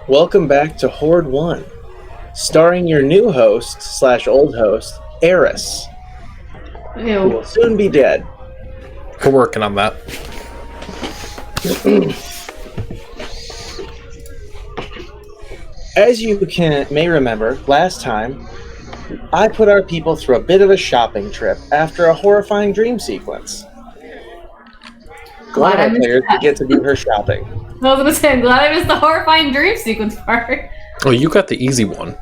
Welcome back to Hoard 1, starring your new host / old host, Eris, who Ew. will soon be dead. We're working on that. As you may remember, last time, I put our people through a bit of a shopping trip after a horrifying dream sequence. One of our players would get to do her shopping. I was gonna say, I'm glad I missed the horrifying dream sequence part. Oh, you got the easy one.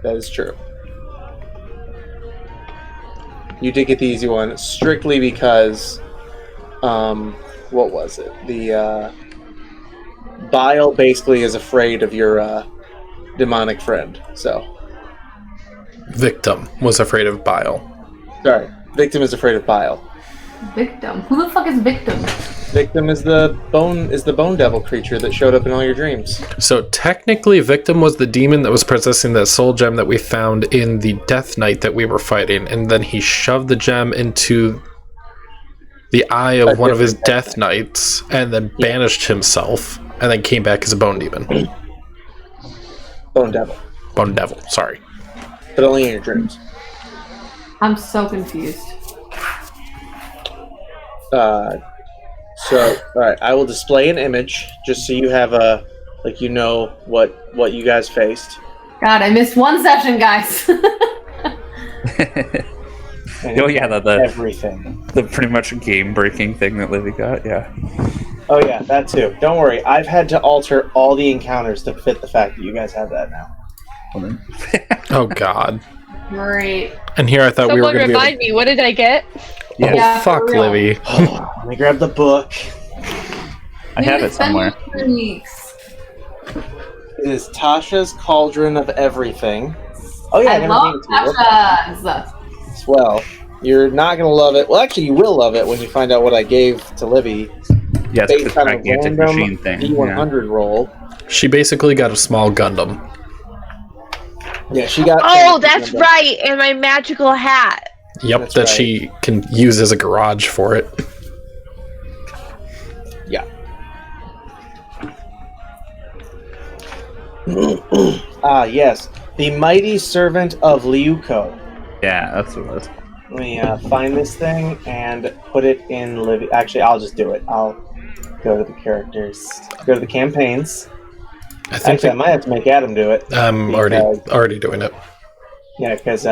That is true. You did get the easy one strictly because, what was it? The Bile basically is afraid of your demonic friend. So, Victim was afraid of Bile. sorry, Victim is afraid of Bile. Victim? Who the fuck is Victim? Victim is the bone devil creature that showed up in all your dreams. So technically, Victim was the demon that was possessing that soul gem that we found in the Death Knight that we were fighting, and then he shoved the gem into the eye of one of his Death Knights, and then banished himself, and then came back as a bone demon. Bone devil. Bone devil, sorry. But only in your dreams. I'm so confused. Alright, I will display an image just so you have what you guys faced. God, I missed one session, guys. Oh yeah, everything. the pretty much game-breaking thing that Livy got, yeah. Oh yeah, that too. Don't worry, I've had to alter all the encounters to fit the fact that you guys have that now. Well, then. Oh god. Great. And here I thought we were Someone going to be remind me, what did I get? Oh, Yeah, fuck, for real. Livy. Let me grab the book. I have it somewhere. Weeks. It is Tasha's Cauldron of Everything. Oh yeah, I never love gave it to you. Tasha's. Well, you're not going to love it. Well, actually, you will love it when you find out what I gave to Livy. Yeah, it's Based the on a gigantic random machine thing. D100 roll. She basically got a small Gundam. Yeah, she got... Oh, that's right, and my magical hat. Yep, That's that right. she can use as a garage for it. Yeah. Yes. The Mighty Servant of Liuko. Yeah, that's what it was. Let me find this thing and put it in Livy. Actually, I'll just do it. I'll go to the characters. Go to the campaigns. I think Actually, I might have to make Adam do it. I'm already doing it. Yeah, because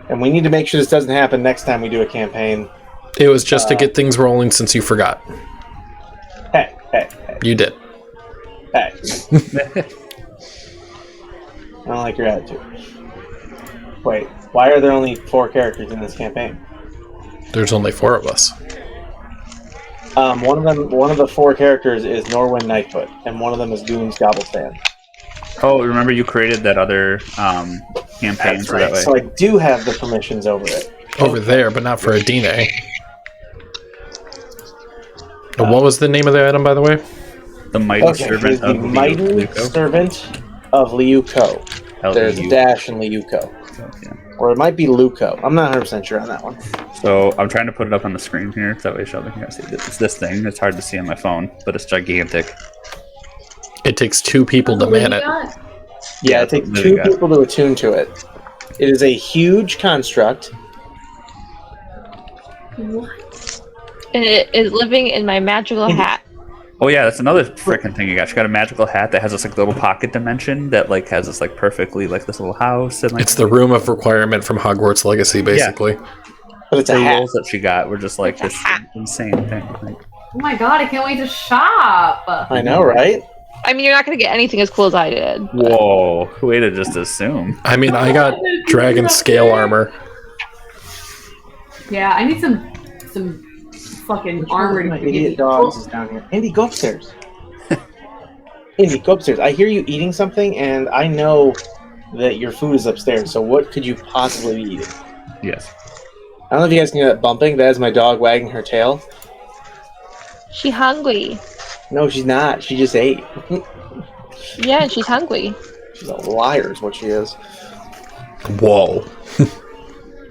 and we need to make sure this doesn't happen next time we do a campaign. It was just to get things rolling since you forgot. Hey. You did. Hey. I don't like your attitude. Wait, why are there only 4 characters in this campaign? There's only 4 of us. One of the 4 characters is Norwin Nightfoot, and one of them is Goons Gobblestan. Oh, remember you created that other campaign That's so right. that way. So I do have the permissions over it. Over there, but not for Adine. What was the name of the item, by the way? The Mighty Okay, it is Servant the of Mighty Liuko. Servant of Liuko. There's a dash in Liuko. Yeah. Or it might be Luco. I'm not 100% sure on that one. So I'm trying to put it up on the screen here, so that way Sheldon can see it. It's this thing. It's hard to see on my phone, but it's gigantic. It takes 2 people to man it. Yeah, it takes 2 people to attune to it. It is a huge construct. What? And it is living in my magical hat. Oh yeah, that's another freaking thing you got. She got a magical hat that has this like little pocket dimension that like has this like perfectly like this little house and like It's the room of requirement from Hogwarts Legacy, basically. But it's the a hat. rolls that she got were just like this insane thing. Like, Oh my god, I can't wait to shop. I know, right? I mean, you're not going to get anything as cool as I did. whoa, way to just assume. I mean, I got dragon scale armor. Yeah, I need some fucking armor to My give idiot me. dogs is down here. Andy, go upstairs. Andy, go upstairs. I hear you eating something, and I know that your food is upstairs. So what could you possibly be eating? Yes. I don't know if you guys can hear that bumping. That is my dog wagging her tail. She hungry. No, she's not. She just ate. Yeah, she's hungry. She's a liar is what she is. Whoa.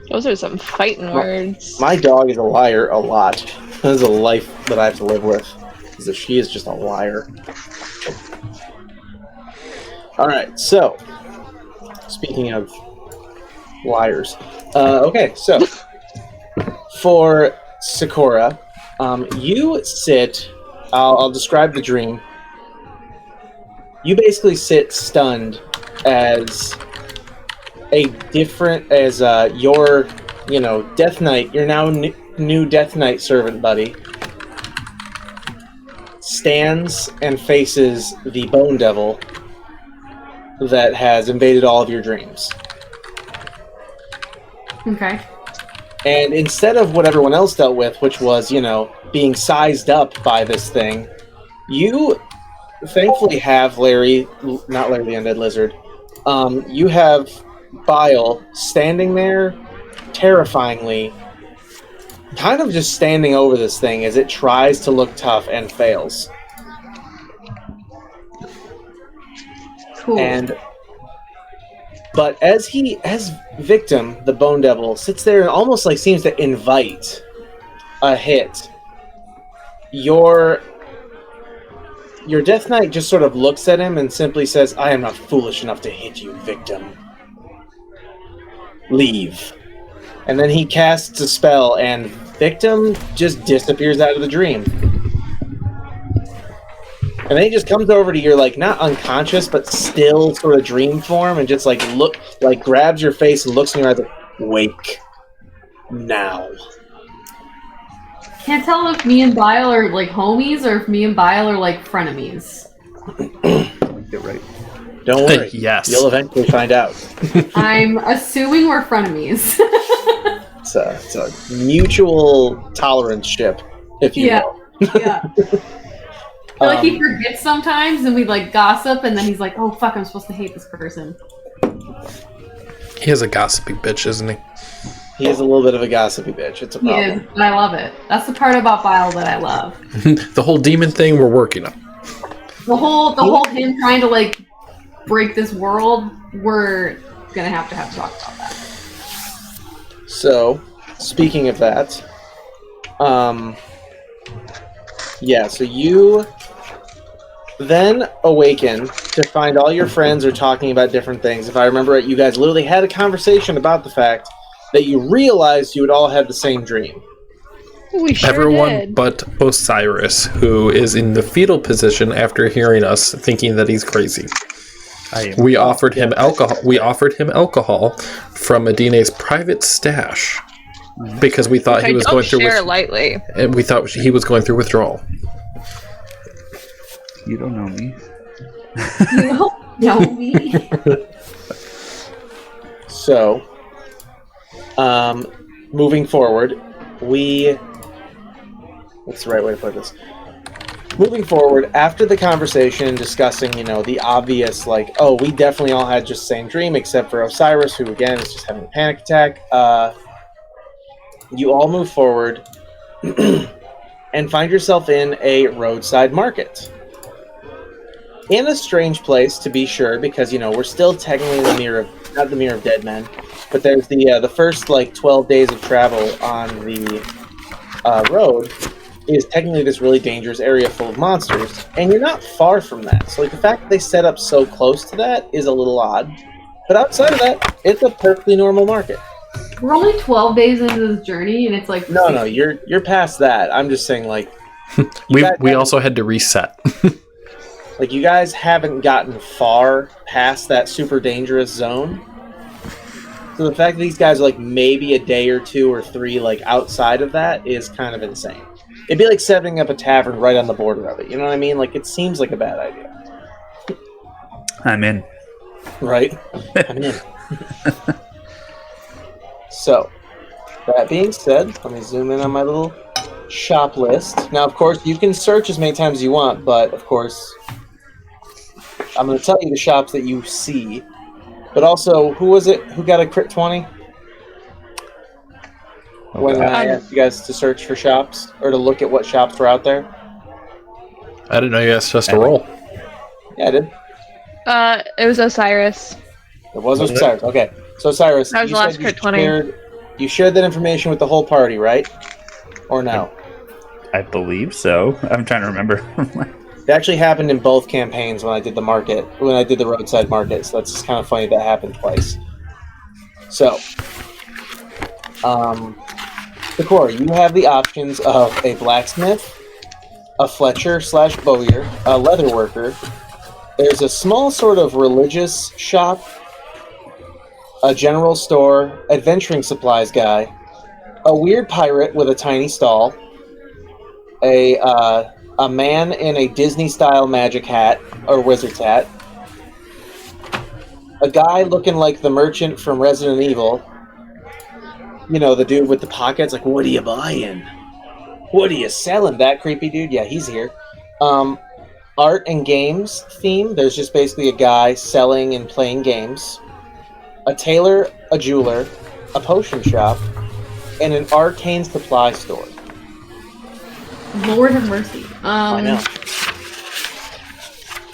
Those are some fighting words. My dog is a liar a lot. That is a life that I have to live with. because she is just a liar. All right, so speaking of liars, okay, so for Sakura, you sit. I'll describe the dream. You basically sit stunned as your, Death Knight, your now new Death Knight servant buddy, stands and faces the Bone Devil that has invaded all of your dreams. Okay. And instead of what everyone else dealt with, which was, being sized up by this thing, you thankfully have not Larry the Undead Lizard, you have Bile standing there, terrifyingly, kind of just standing over this thing as it tries to look tough and fails. Cool. But as Victim, the Bone Devil, sits there and almost seems to invite a hit, your Death Knight just sort of looks at him and simply says, "I am not foolish enough to hit you, Victim. Leave." And then he casts a spell, and Victim just disappears out of the dream. And then he just comes over to your, not unconscious, but still sort of dream form, and just, grabs your face and looks in your eyes like, "Wake. Now." Can't tell if me and Bile are, homies, or if me and Bile are, frenemies. Get right. Don't worry. Yes. You'll eventually find out. I'm assuming we're frenemies. It's a mutual tolerance ship, if you will. Yeah. I feel like he forgets sometimes, and we gossip, and then he's like, "Oh fuck, I'm supposed to hate this person." He is a gossipy bitch, isn't he? He is a little bit of a gossipy bitch. It's a He problem. is, and I love it. That's the part about Bile that I love. The whole demon thing we're working on. The whole him trying to break this world. We're gonna have to talk about that. So, speaking of that, so you then awaken to find all your friends are talking about different things. If I remember right, you guys literally had a conversation about the fact that you realized you had all had the same dream. We sure Everyone did. but Osiris, who is in the fetal position after hearing us, thinking that he's crazy. We offered him alcohol. We offered him alcohol from Adine's private stash because we thought he was going through. Share lightly. And we thought he was going through withdrawal. You don't know me. You don't know me. So, moving forward, what's the right way to put this? Moving forward, after the conversation discussing, the obvious, we definitely all had just the same dream, except for Osiris, who, again, is just having a panic attack, you all move forward and find yourself in a roadside market. In a strange place, to be sure, because, we're still technically in the Mirror of, not the Mirror of Dead Men, but there's the first, 12 days of travel on the road is technically this really dangerous area full of monsters, and you're not far from that. So, the fact that they set up so close to that is a little odd. But outside of that, it's a perfectly normal market. We're only 12 days into this journey, and it's No, you're past that. I'm just saying, we also had to reset. you guys haven't gotten far past that super dangerous zone. So the fact that these guys are maybe a day or two or three outside of that is kind of insane. It'd be like setting up a tavern right on the border of it. You know what I mean? It seems like a bad idea. I'm in. Right? I'm in. So, that being said, let me zoom in on my little shop list. Now, of course, you can search as many times as you want, but, of course, I'm going to tell you the shops that you see. But also, who was it who got a crit 20? When I asked you guys to search for shops, or to look at what shops were out there? I didn't know you asked us to roll. Yeah, I did. It was Osiris. It was Osiris. Okay. So, Cyrus, That was you the last said crit 20. you shared that information with the whole party, right? Or no? I believe so. I'm trying to remember. It actually happened in both campaigns when I did the roadside market. So that's just kind of funny that happened twice. So, Sakura, you have the options of a blacksmith, a Fletcher/Bowyer, a leather worker. There's a small sort of religious shop, a general store, adventuring supplies guy, a weird pirate with a tiny stall, a man in a Disney-style magic hat or wizard's hat, a guy looking like the merchant from Resident Evil. You know, the dude with the pockets. Like, what are you buying? What are you selling? That creepy dude. Yeah, he's here. Art and games theme. There's just basically a guy selling and playing games. A tailor, a jeweler, a potion shop, and an arcane supply store. Lord have mercy. I know.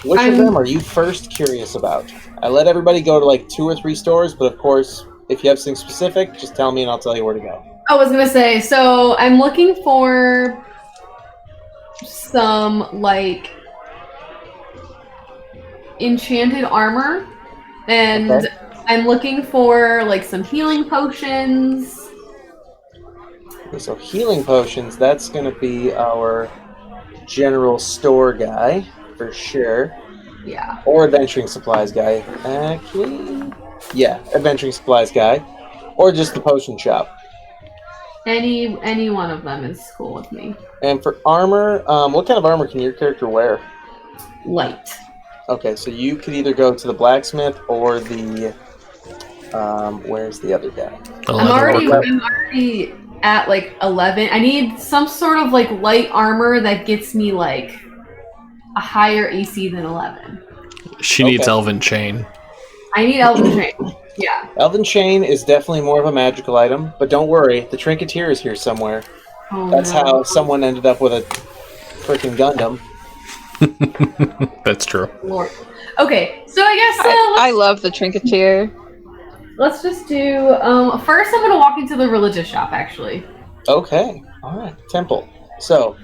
Which of them are you first curious about? I let everybody go to like 2 or 3 stores, but of course, if you have something specific, just tell me and I'll tell you where to go. I was gonna say, so I'm looking for some like enchanted armor, and Okay. I'm looking for like some healing potions. Okay, so healing potions, that's going to be our general store guy, for sure. Yeah. Or adventuring supplies guy. Actually, yeah, adventuring supplies guy. Or just the potion shop. Any one of them is cool with me. And for armor, what kind of armor can your character wear? Light. Okay, so you could either go to the blacksmith or the... where's the other guy? The I'm leather worker. already at like 11. I need some sort of like light armor that gets me like a higher AC than 11. She needs Okay. Elven Chain. I need Elven Chain. Yeah. Elven Chain is definitely more of a magical item, but don't worry, the Trinketeer is here somewhere. Oh, That's no. how someone ended up with a freaking Gundam. That's true. Lord. Okay, so I guess I love the Trinketeer. let's just do. First, I'm gonna walk into the religious shop. Actually. Okay, alright, temple. So,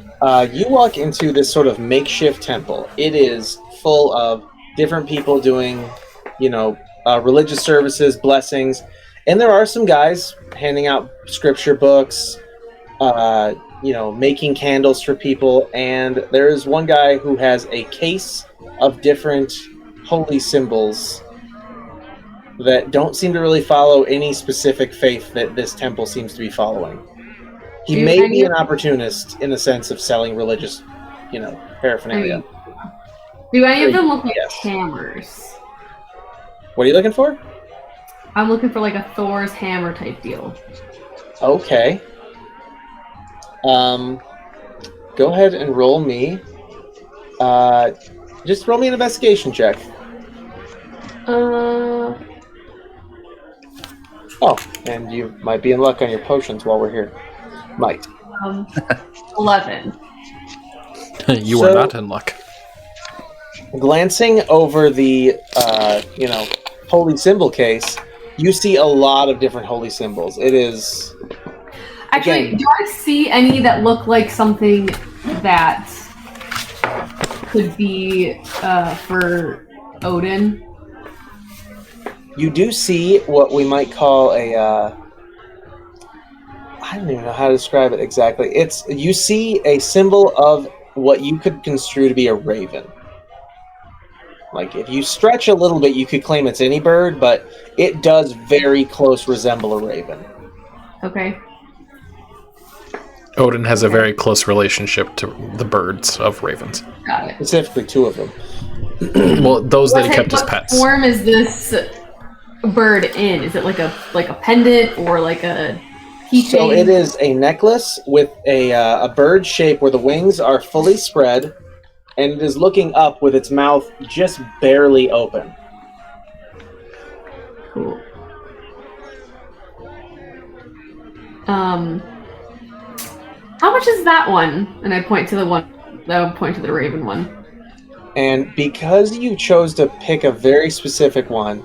you walk into this sort of makeshift temple. It is full of different people doing, religious services, blessings, and there are some guys handing out scripture books, making candles for people, and there is one guy who has a case of different holy symbols that don't seem to really follow any specific faith that this temple seems to be following. He Do may any be of- an opportunist in the sense of selling religious, paraphernalia. Do any of them look like Yes. hammers? What are you looking for? I'm looking for like a Thor's hammer type deal. Okay. Go ahead and roll me. Just roll me an investigation check. Oh, and you might be in luck on your potions while we're here. Might. 11. You So- are not in luck. Glancing over the, holy symbol case, you see a lot of different holy symbols. It is... Actually, Again. do I see any that look like something that could be for Odin? You do see what we might call a... I don't even know how to describe it exactly. You see a symbol of what you could construe to be a raven. Like, if you stretch a little bit, you could claim it's any bird, but it does very close resemble a raven. Okay. Odin has a very close relationship to the birds of ravens. Got it. Specifically 2 of them. Well, those that he What kept as what pets. form is this bird in? Is it like a pendant or like a keychain? So it is a necklace with a bird shape where the wings are fully spread, and it is looking up with its mouth just barely open. Cool. How much is that one? And I point to the raven one. And because you chose to pick a very specific one,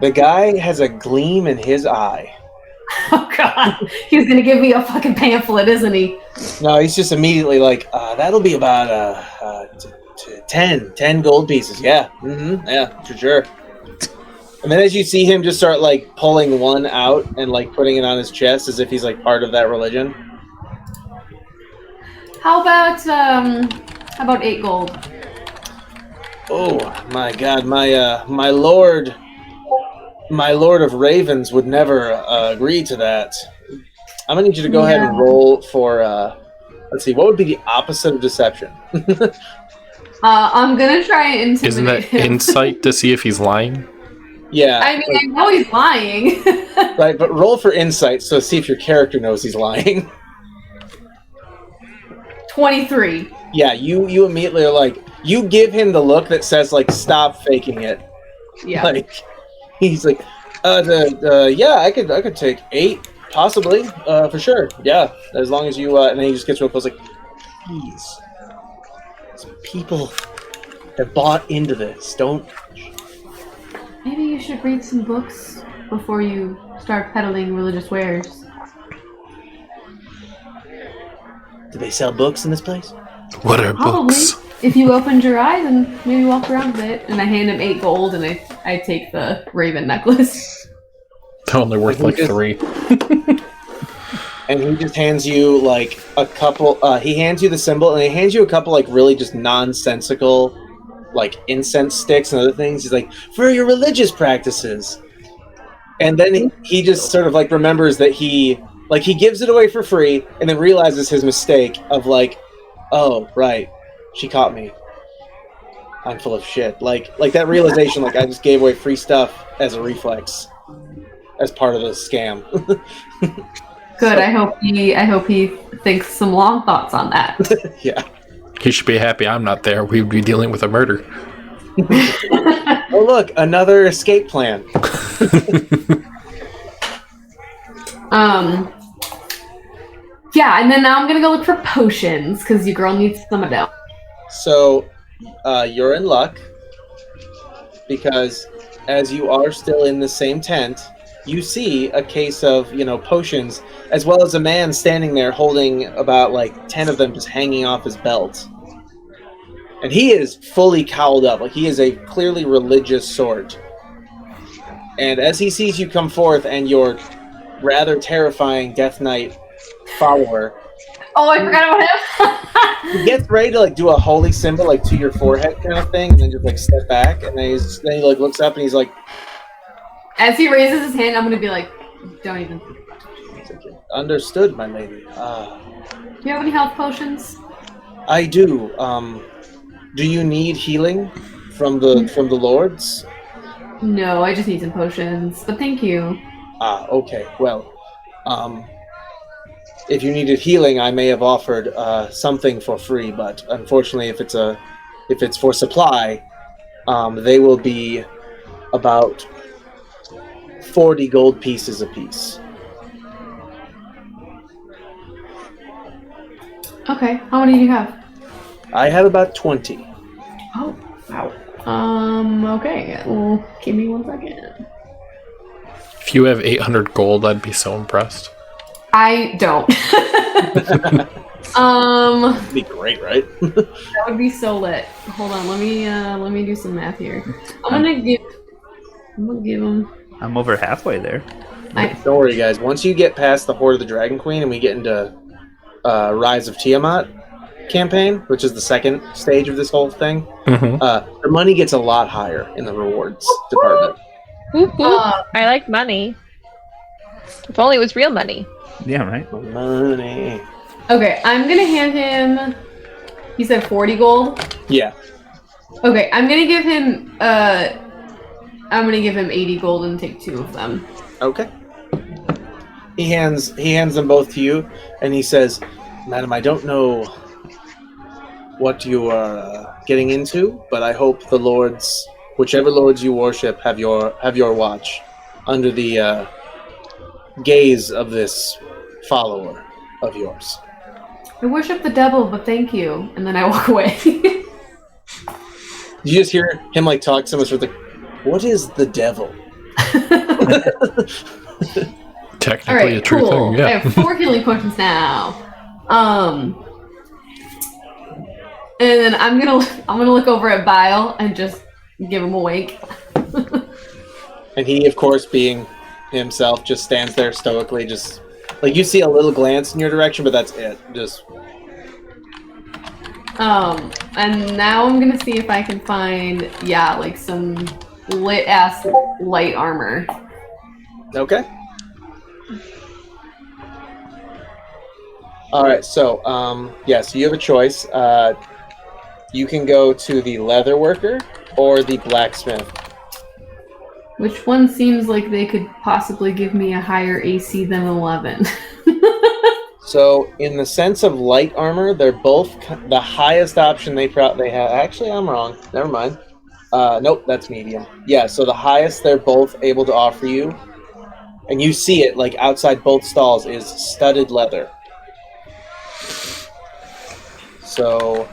the guy has a gleam in his eye. Oh god, he's gonna give me a fucking pamphlet, isn't he? No, he's just immediately like, that'll be about 10 gold pieces. Yeah, yeah, for sure. And then as you see him just start like pulling one out and like putting it on his chest as if he's like part of that religion. How about 8 gold? Oh my God, my lord of ravens would never agree to that. I'm gonna need you to go ahead and roll for. Let's see, what would be the opposite of deception? I'm gonna try and intimidate Isn't that him. insight to see if he's lying? Yeah, I mean, I know he's lying. right. But roll for insight, so see if your character knows he's lying. 23. Yeah, you immediately are like, you give him the look that says like, stop faking it. Yeah. Like, he's like, yeah, I could take 8, possibly, for sure. Yeah, as long as you. And then he just gets real close, like, please, some people have bought into this. Don't. Maybe you should read some books before you start peddling religious wares. Do they sell books in this place? What are Probably. books? If you opened your eyes and maybe walk around a bit. And I hand him 8 gold and I take the raven necklace. They're only worth like 3. And he just hands you like a couple. He hands you the symbol, and he hands you a couple like really just nonsensical, like incense sticks and other things. He's like, for your religious practices. And then he just sort of like remembers that he gives it away for free, and then realizes his mistake of like, oh right, she caught me. I'm full of shit. Like that realization, like I just gave away free stuff as a reflex, as part of the scam. Good. I hope he thinks some long thoughts on that. Yeah. He should be happy I'm not there. We would be dealing with a murder. Oh look, another escape plan. Yeah, and then now I'm gonna go look for potions because your girl needs some of them. So, you're in luck because as you are still in the same tent, you see a case of, potions, as well as a man standing there holding about like 10 of them just hanging off his belt. And he is fully cowled up, like he is a clearly religious sort. And as he sees you come forth and your rather terrifying Death Knight follower, Oh, I forgot about him. he gets ready to like do a holy symbol like to your forehead kind of thing, and then just like step back, and then he like looks up and he's like, As he raises his hand, I'm gonna be like, don't even. understood, my lady. Do you have any health potions? I do. Do you need healing from the lords? No, I just need some potions. But thank you. Okay. Well, if you needed healing, I may have offered something for free, but unfortunately, if it's for supply, they will be about 40 gold pieces apiece. Okay, how many do you have? I have about 20. Oh, wow. Okay. Well, give me 1 second. If you have 800 gold, I'd be so impressed. I don't. That'd be great, right? That would be so lit. Hold on, let me do some math here. I'm gonna give him. I'm over halfway there. Don't worry, guys. Once you get past the Hoard of the Dragon Queen and we get into Rise of Tiamat campaign, which is the second stage of this whole thing, the money gets a lot higher in the rewards department. I like money. If only it was real money. Yeah, right. Money. Okay, I'm gonna hand him. He said 40 gold. Yeah. Okay, I'm gonna give him. I'm gonna give him 80 gold and take 2 of them. Okay. He hands them both to you, and he says, "Madam, I don't know what you are getting into, but I hope the lords, whichever lords you worship, have your watch under the gaze of this follower of yours." I worship the devil, but thank you. And then I walk away. You just hear him like talk to someone sort of like, "What is the devil?" Technically All right, a true cool. thing, yeah. I have 4 healing potions now. And then I'm gonna look over at Bile and just give him a wink. And he, of course, being himself, just stands there stoically, just like you see a little glance in your direction, but that's it. Just and now I'm gonna see if I can find, like some lit ass light armor. okay. All right, so yes, you have a choice. You can go to the leather worker or the blacksmith. Which one seems like they could possibly give me a higher AC than 11? So, in the sense of light armor, they're both the highest option they have. Actually, I'm wrong. Never mind. Nope, that's medium. Yeah, so the highest they're both able to offer you, and you see it like outside both stalls, is studded leather. So.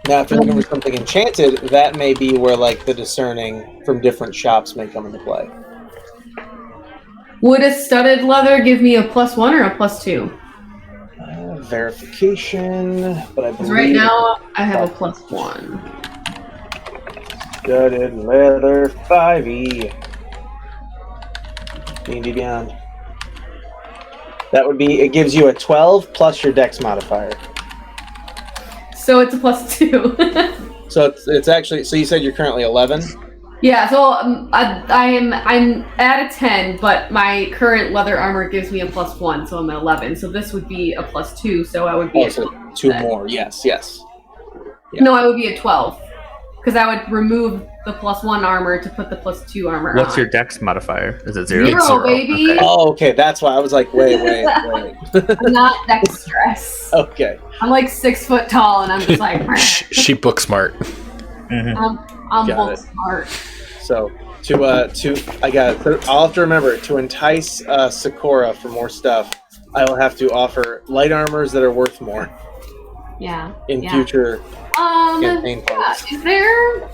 Now, if you're looking for something enchanted, that may be where like the discerning from different shops may come into play. Would a studded leather give me a +1 or a +2? Verification, but I believe right now I have a +1. Studded leather 5e. D&D Beyond. That would be, it gives you a 12 plus your dex modifier. So it's a +2. So it's actually, so you said you're currently 11? Yeah, so I'm at a 10, but my current leather armor gives me a +1, so I'm at 11. So this would be a +2, so I would be so 2 more, yes. Yeah. No, I would be at 12. Because I would remove the +1 armor to put the +2 armor on. What's your dex modifier? Is it 0? Zero, baby. Okay. Oh, okay, that's why I was like, wait. I'm not dexterous. Okay. I'm like 6 foot tall, and I'm just like. She book smart. Mm-hmm. I'm Got book it. smart. So I'll have to remember to entice Sakura for more stuff. I will have to offer light armors that are worth more. Yeah. In future campaign parts. Is there?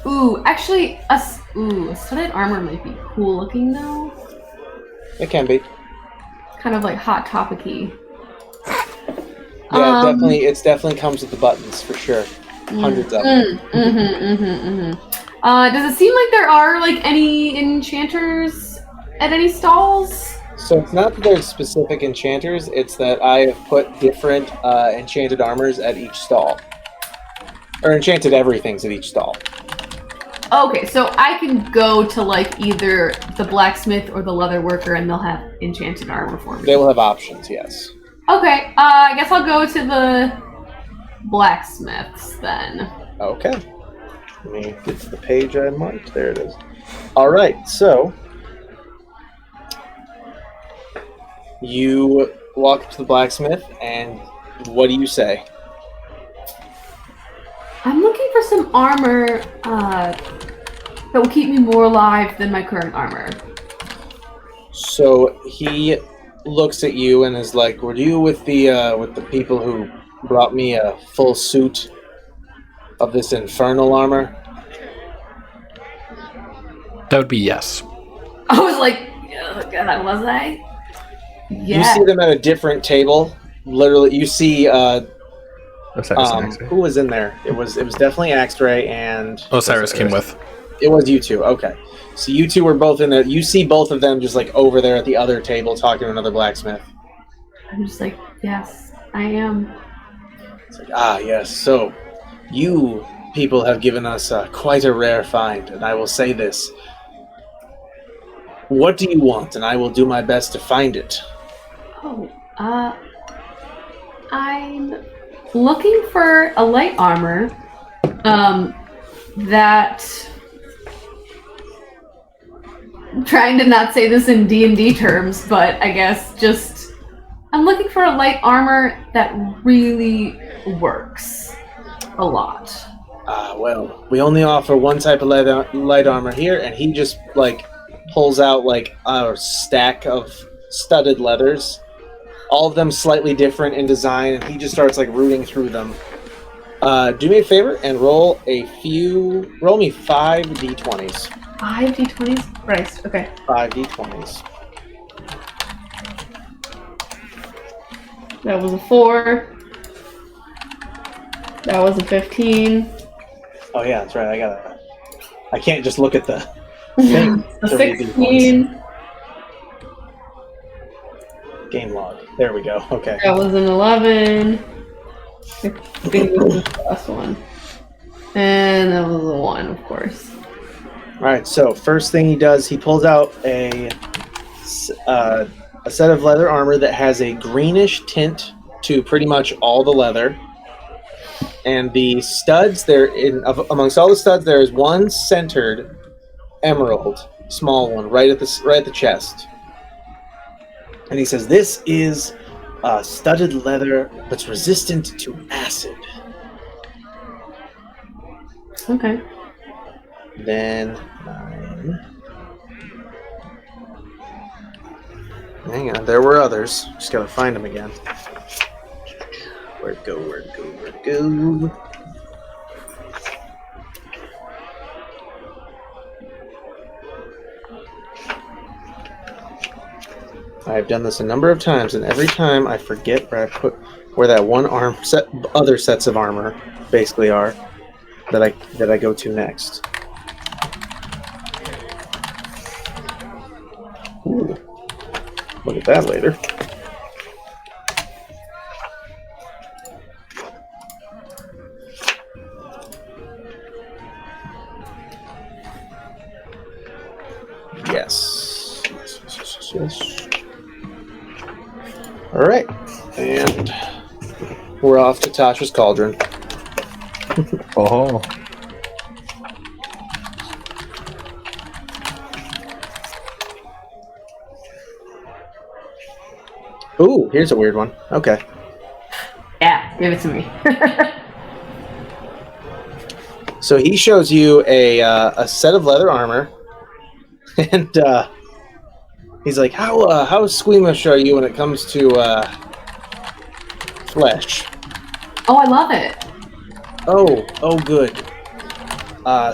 Ooh, actually, a studded armor might be cool looking though. It can be. Kind of like hot topic-y. Yeah, it definitely comes with the buttons for sure. Hundreds of them. Does it seem like there are like any enchanters at any stalls? So it's not that there's specific enchanters, it's that I have put different enchanted armors at each stall. Or enchanted everythings at each stall. Okay, so I can go to like either the blacksmith or the leather worker and they'll have enchanted armor for me. They will have options, yes. Okay, I guess I'll go to the blacksmiths then. Okay. Let me get to the page I marked. There it is. Alright, so you walk up to the blacksmith and what do you say? I'm looking for some armor that will keep me more alive than my current armor. So he looks at you and is like, "Were you with the people who brought me a full suit of this infernal armor?" That would be yes. I was like, oh, God, was I? Yeah. You see them at a different table. Literally, you see Osiris who was in there. It was definitely Axray and Osiris came with. It was you two. Okay, so you two were both in there. You see both of them just like over there at the other table talking to another blacksmith. I'm just like, yes, I am. It's like, yes. So you people have given us quite a rare find, and I will say this. What do you want? And I will do my best to find it. Oh, I'm looking for a light armor, that... I'm trying to not say this in D&D terms, but I guess just... I'm looking for a light armor that really works a lot. Well, we only offer one type of light armor here, and he just, pulls out, a stack of studded leathers. All of them slightly different in design, and he just starts, rooting through them. Do me a favor and roll me 5 d20s. 5 d20s? Christ. Okay. 5 d20s. That was a 4. That was a 15. Oh yeah, that's right. I can't just look at the thing. A to read these 16. Game log. There we go. Okay. That was an 11. I think this was the last one. And that was a 1, of course. All right. So first thing he does, he pulls out a set of leather armor that has a greenish tint to pretty much all the leather. And the studs amongst all the studs, there is one centered emerald, small one, right at the chest. And he says, "This is studded leather that's resistant to acid." Okay. Then 9. Hang on, there were others. Just gotta find them again. Where'd it go? I've done this a number of times, and every time I forget where that one other sets of armor basically are that I go to next. Ooh. Look at that later. Yes. All right, and we're off to Tasha's Cauldron. Oh. Ooh, here's a weird one. Okay. Yeah, give it to me. So he shows you a set of leather armor, and he's like, "How squeamish are you when it comes to flesh?" Oh, I love it. Oh, good.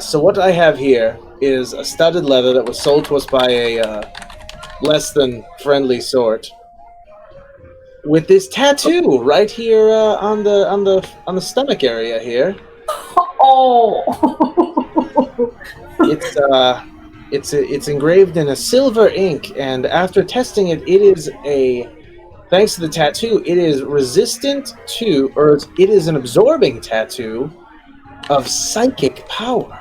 So what I have here is a studded leather that was sold to us by a less than friendly sort, with this tattoo right here on the stomach area here. Oh. It's engraved in a silver ink, and after testing it, thanks to the tattoo, it is resistant to, or it is an absorbing tattoo of psychic power.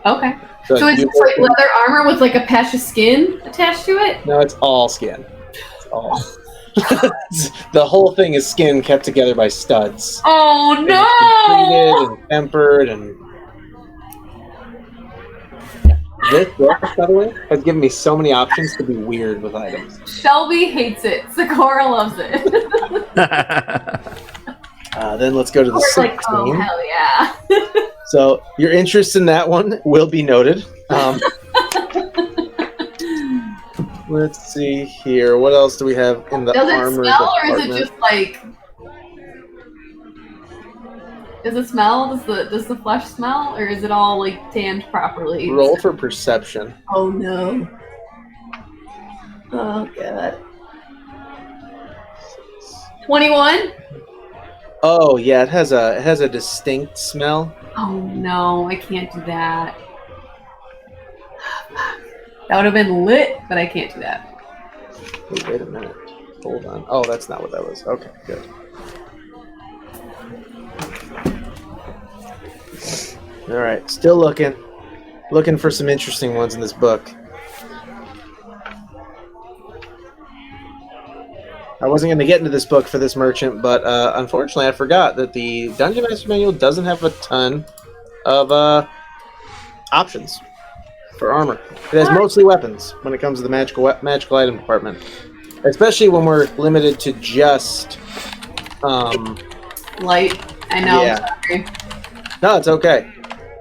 Okay. So it's just like leather armor with like a patch of skin attached to it? No, it's all skin. It's all. The whole thing is skin kept together by studs. Oh And no! it's completed and tempered and. This book, by the way, has given me so many options to be weird with items. Shelby hates it. Sakura loves it. Then let's go to the 16. Like, oh hell yeah! So your interest in that one will be noted. Let's see here. What else do we have in the armor? Does it smell, or is it just like? Does it smell? Does the flesh smell, or is it all like tanned properly? Roll for perception. Oh no! Oh god! 21. Oh yeah, it has a distinct smell. Oh no! I can't do that. That would have been lit, but I can't do that. Wait a minute. Hold on. Oh, that's not what that was. Okay, good. All right, still looking for some interesting ones in this book. I wasn't going to get into this book for this merchant, but unfortunately I forgot that the Dungeon Master Manual doesn't have a ton of options for armor. It has mostly weapons when it comes to the magical item department, especially when we're limited to just Light. I know. Yeah. Sorry. No, it's okay.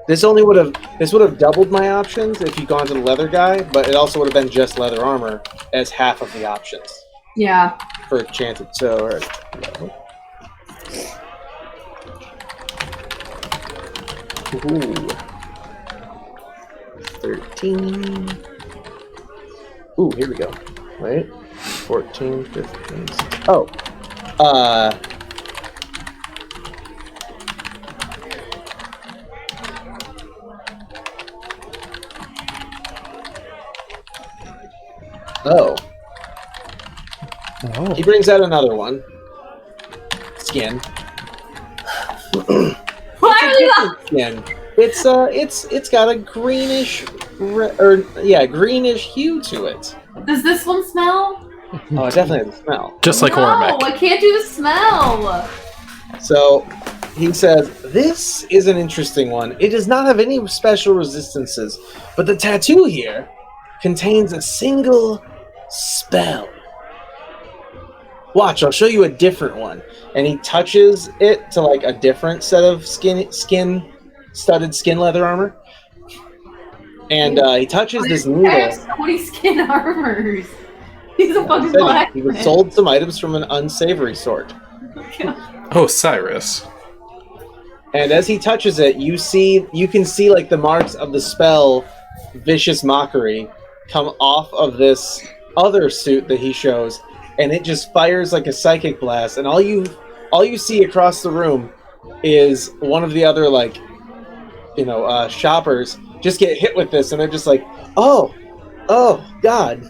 This would have doubled my options if you'd gone to the leather guy, but it also would have been just leather armor as half of the options Yeah. for enchanted. So, all right. Ooh. 13. Ooh, here we go. Wait. 14, 15. Oh. Oh. Oh. He brings out another one. Skin. Skin. It's got a greenish greenish hue to it. Does this one smell? Oh, it definitely has a smell. Just like No, Ormac. I can't do the smell. So he says, "This is an interesting one. It does not have any special resistances, but the tattoo here contains a single spell. Watch, I'll show you a different one." And he touches it to like a different set of studded skin leather armor. And he touches this I needle. have so many skin armors. He's a fucking Said black he man. sold some items from an unsavory sort. Oh, Cyrus. And as he touches it, you can see like the marks of the spell Vicious Mockery come off of this other suit that he shows, and it just fires like a psychic blast, and all you see across the room is one of the other shoppers just get hit with this, and they're just like, oh God.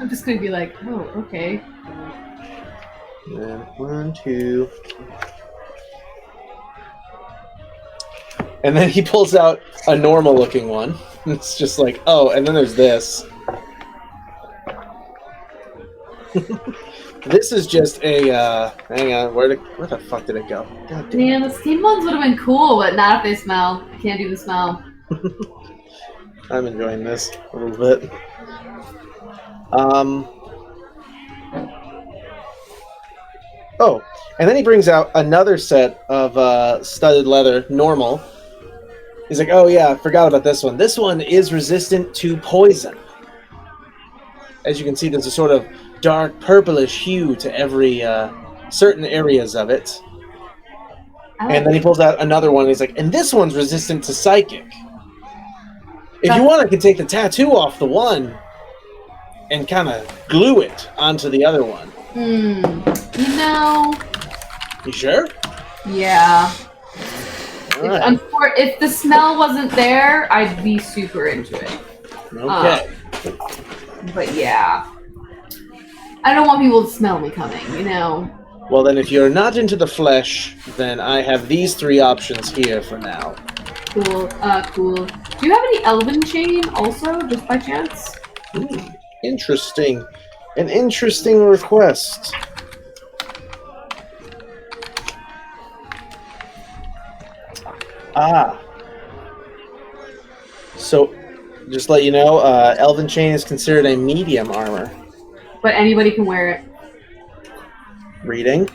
I'm just gonna be like, oh, okay. And 1, 2. And then he pulls out a normal looking one. It's just like, oh, and then there's this. This is just a, hang on, where the fuck did it go? God damn. Man, the steam ones would have been cool, but not if they smell. I can't do the smell. I'm enjoying this a little bit. Oh, and then he brings out another set of studded leather, normal. He's like, oh yeah, I forgot about this one. This one is resistant to poison. As you can see, there's a sort of dark purplish hue to every certain areas of it. And then he pulls out another one, and he's like, and this one's resistant to psychic. If you want, I can take the tattoo off the one and kind of glue it onto the other one. You know. You sure? Yeah. Alright. If the smell wasn't there, I'd be super into it. Okay. But yeah. I don't want people to smell me coming, you know? Well, then, if you're not into the flesh, then I have these 3 options here for now. Cool. Cool. Do you have any elven chain also, just by chance? Interesting. An interesting request. So, just to let you know, Elven Chain is considered a medium armor. But anybody can wear it. Reading.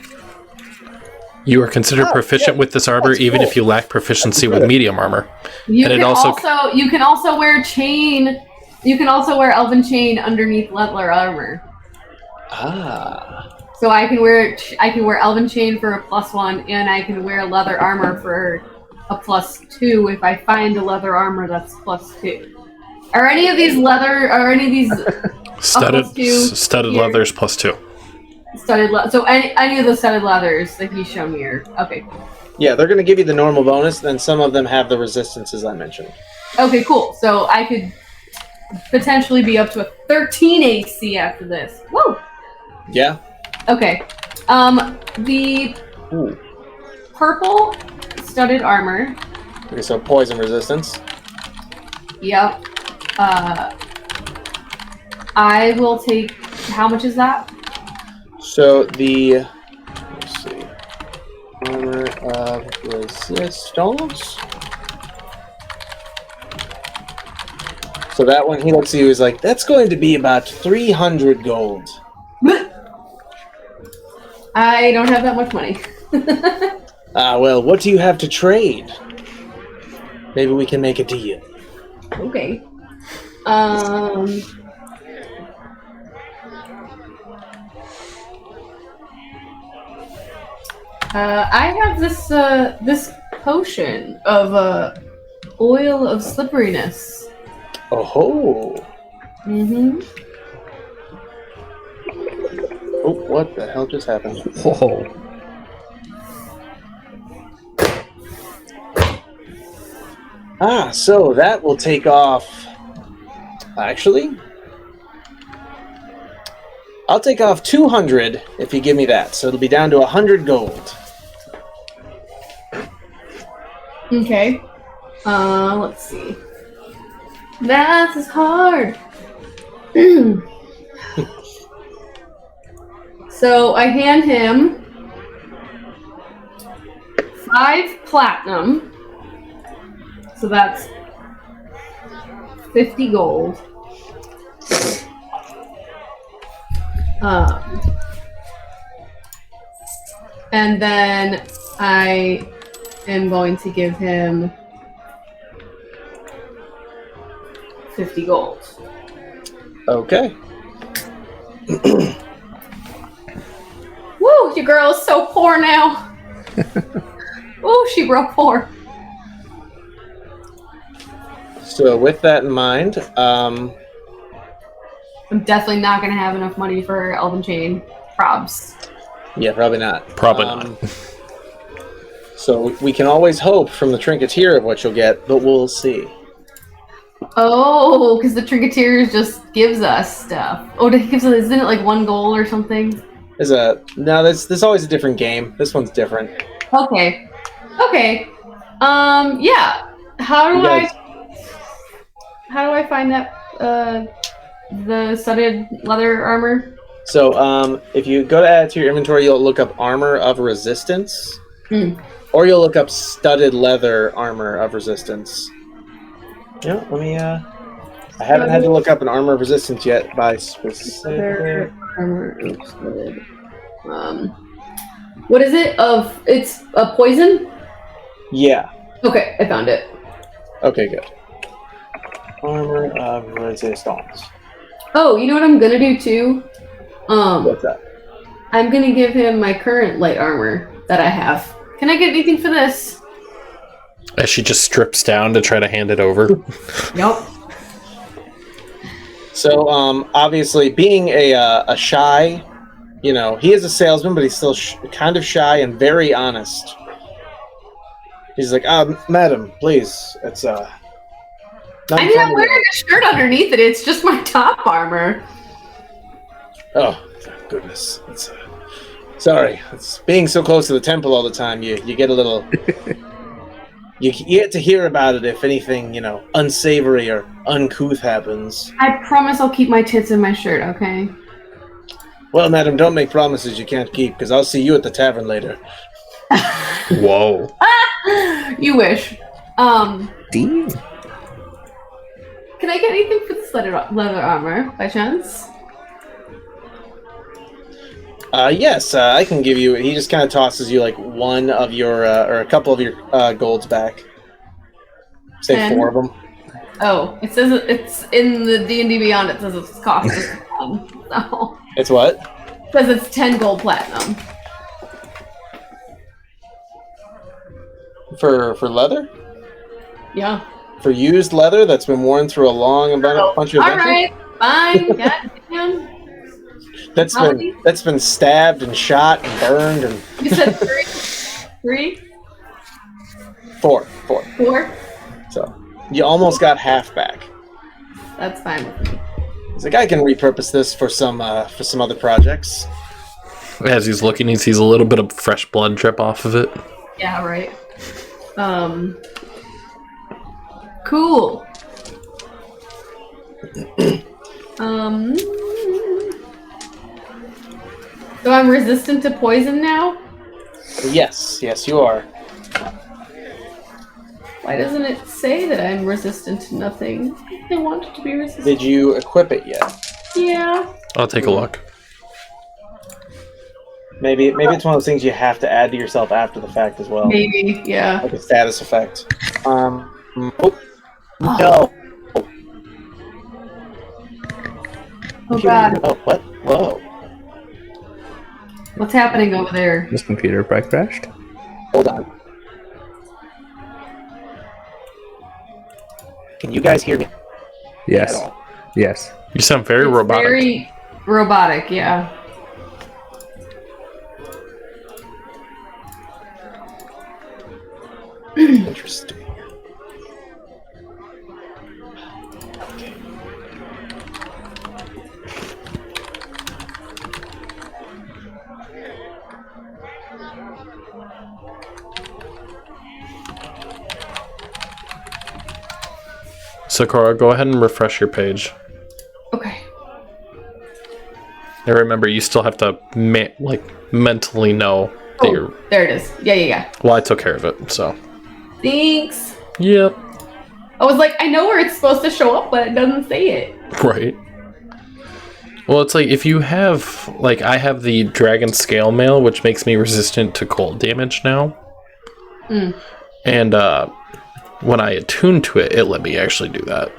You are considered proficient with this armor, That's even cool. if you lack proficiency with medium armor. You And it can also- you can also wear chain. You can also wear elven chain underneath leather armor. So I can wear elven chain for a +1, and I can wear leather armor for a +2 if I find a leather armor that's +2. Are any of these Studded here. leathers +2. So any of the studded leathers that he's shown me are okay. Yeah, they're going to give you the normal bonus, then some of them have the resistances I mentioned. Okay, cool. So I could potentially be up to a 13 AC after this. Woo! Yeah? Okay. The Ooh. purple studded armor. Okay, so poison resistance. Yep. I will take. How much is that? So the... Let's see. Armor of resistance. So that one, he looks at you, he's like, that's going to be about 300 gold. I don't have that much money. Well, what do you have to trade? Maybe we can make a deal. Okay. I have this potion of oil of slipperiness. Oh ho! Mm-hmm. Oh, what the hell just happened? Whoa. So that will take off. Actually, I'll take off 200 if you give me that. So it'll be down to 100 gold. Okay. Let's see. Math is hard. So I hand him 5 platinum. So that's 50 gold. And then I am going to give him 50 gold. Okay. Woo, your girl is so poor now. Woo, she real poor. So with that in mind, I'm definitely not going to have enough money for Elven Chain probs. yeah, probably not. Probably not. So we can always hope from the trinketeer of what you'll get, but we'll see. Oh, because the Trinketeer just gives us stuff. Oh, it gives us, isn't it like 1 gold or something? There's always a different game. This one's different. Okay. Okay. Yeah. How do I find that the studded leather armor? So if you go to add to your inventory, you'll look up armor of resistance, or you'll look up studded leather armor of resistance. Yeah, let me. I haven't had to look up an armor of resistance yet by specific. Armor of studded. What is it? It's a poison? Yeah. Okay, I found it. Okay, good. Armor of resistance. Oh, you know what I'm gonna do too? What's that? I'm gonna give him my current light armor that I have. Can I get anything for this? As she just strips down to try to hand it over. Yep. So, obviously, being a shy, he is a salesman, but he's still kind of shy and very honest. He's like, madam, please, it's I'm wearing a shirt underneath it. It's just my top armor. Oh, goodness. Sorry. It's being so close to the temple all the time, you get a little... You get to hear about it if anything, unsavory or uncouth happens. I promise I'll keep my tits in my shirt, okay? Well, madam, don't make promises you can't keep, because I'll see you at the tavern later. Whoa. You wish. Damn. Can I get anything for this leather armor, by chance? Yes, I can give you... He just kind of tosses you, like, one of your... or a couple of your golds back. Say 10? 4 of them. Oh, it says it's in the D&D Beyond, it says it's cost us 10. So. It's what? It says it's 10 gold platinum. For leather? Yeah. For used leather that's been worn through a long bunch of adventures? Alright, fine. God damn. That's been stabbed and shot and burned and... You said 3? 4. 4? So, you almost got half back. That's fine with me. He's like, I can repurpose this for some other projects. As he's looking, he sees a little bit of fresh blood drip off of it. Yeah, right. Cool. So I'm resistant to poison now? Yes, you are. Why doesn't it say that I'm resistant to nothing? I want it to be resistant. Did you equip it yet? Yeah. I'll take a look. Maybe it's one of those things you have to add to yourself after the fact as well. Maybe, yeah. Like a status effect. No. Oh God. Oh, what? Whoa. What's happening over there? This computer probably crashed. Hold on. Can you guys hear me? Yes. At all? Yes. You sound very It's robotic. Very robotic, yeah. Interesting. Sakura, go ahead and refresh your page. Okay. And remember, you still have to mentally know that you're. There it is. Yeah. Well, I took care of it, so. Thanks. Yep. I was like, I know where it's supposed to show up, but it doesn't say it. Right. Well, it's like if you have, like, I have the dragon scale mail, which makes me resistant to cold damage now. Mm. And when I attuned to it, it let me actually do that.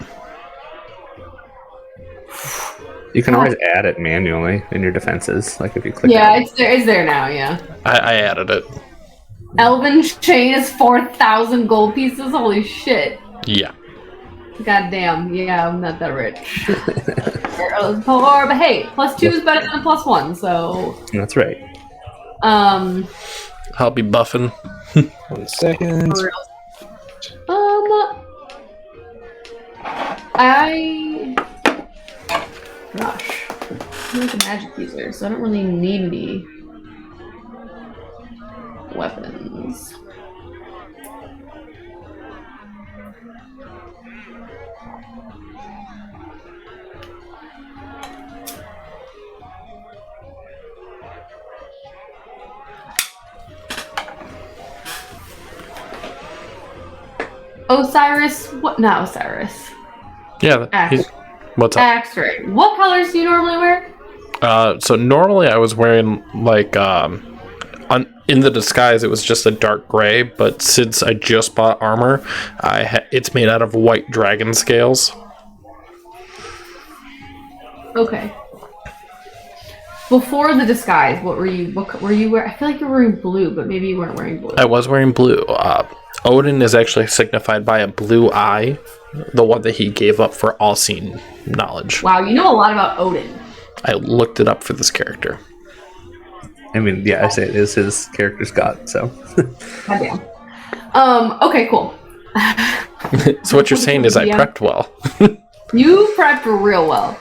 You can always add it manually in your defenses, like if you click. Yeah, on it. it's there now. Yeah. I added it. Elven chain is 4,000 gold pieces. Holy shit. Yeah. God damn. Yeah, I'm not that rich. Poor, but hey, +2 is better than +1, so. That's right. I'll be buffing. 1 second. For real. Gosh. I'm like a magic user, so I don't really need any weapons. Osiris, what? Not Osiris. Yeah. What's up? X-ray. What colors do you normally wear? So normally I was wearing like in the disguise it was just a dark gray, but since I just bought armor, it's made out of white dragon scales. Okay. Before the disguise, what were you wearing? I feel like you were wearing blue, but maybe you weren't wearing blue. I was wearing blue. Odin is actually signified by a blue eye, the one that he gave up for all-seeing knowledge. Wow, you know a lot about Odin. I looked it up for this character. I mean, yeah, I say it is his character's god, so. Goddamn. Okay, cool. So what you're saying is I prepped well. You prepped real well.